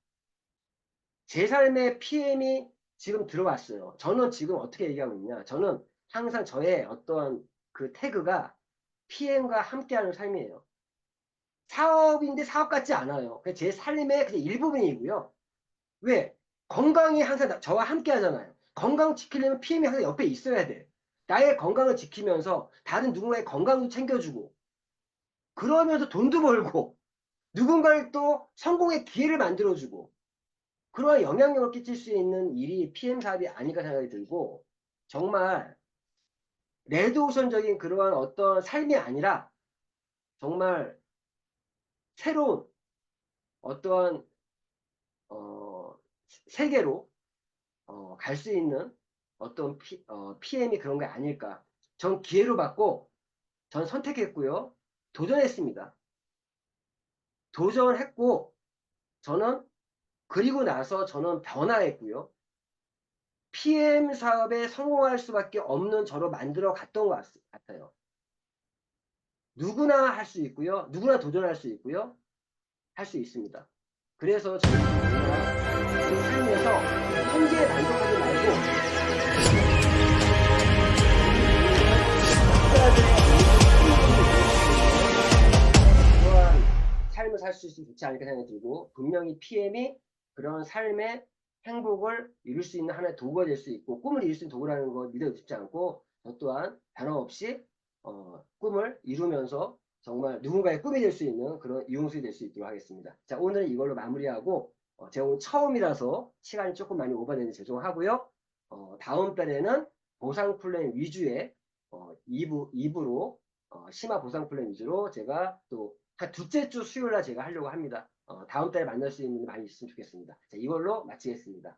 제 삶에 PM이 지금 들어왔어요. 저는 지금 어떻게 얘기하고 있냐. 저는 항상 저의 어떤 그 태그가 PM과 함께하는 삶이에요. 사업인데 사업 같지 않아요. 제 삶의 그냥 일부분이고요. 왜? 건강이 항상 저와 함께 하잖아요. 건강 지키려면 PM이 항상 옆에 있어야 돼. 나의 건강을 지키면서 다른 누군가의 건강도 챙겨주고, 그러면서 돈도 벌고, 누군가를 또 성공의 기회를 만들어주고, 그러한 영향력을 끼칠 수 있는 일이 PM 사업이 아닌가 생각이 들고, 정말 레드오션적인 그러한 어떤 삶이 아니라 정말 새로운 어떠한 세계로 갈 수 있는 어떤 PM이 그런 게 아닐까. 전 기회로 받고 전 선택했고요. 도전했습니다. 도전했고 저는 그리고 나서 저는 변화했고요. PM 사업에 성공할 수밖에 없는 저로 만들어 갔던 것 같아요. 누구나 할 수 있고요. 누구나 도전할 수 있고요. 할 수 있습니다. 그래서 저는 우리 삶에서 현재에 만족하지 말고 그러한 삶을 살 수 있으면 좋지 않을까 생각이 들고, 분명히 PM이 그런 삶의 행복을 이룰 수 있는 하나의 도구가 될 수 있고 꿈을 이룰 수 있는 도구라는 걸 믿어 싶지 않고, 저 또한 변함없이 꿈을 이루면서 정말 누군가의 꿈이 될 수 있는 그런 이용수이 될 수 있도록 하겠습니다. 자, 오늘은 이걸로 마무리하고 제가 오늘 처음이라서 시간이 조금 많이 오버되는지 죄송하고요. 다음 달에는 보상 플랜 위주의 2부로 심화 보상 플랜 위주로 제가 또 한 둘째 주 수요일 날 제가 하려고 합니다. 다음 달에 만날 수 있는 일이 많이 있으면 좋겠습니다. 자, 이걸로 마치겠습니다.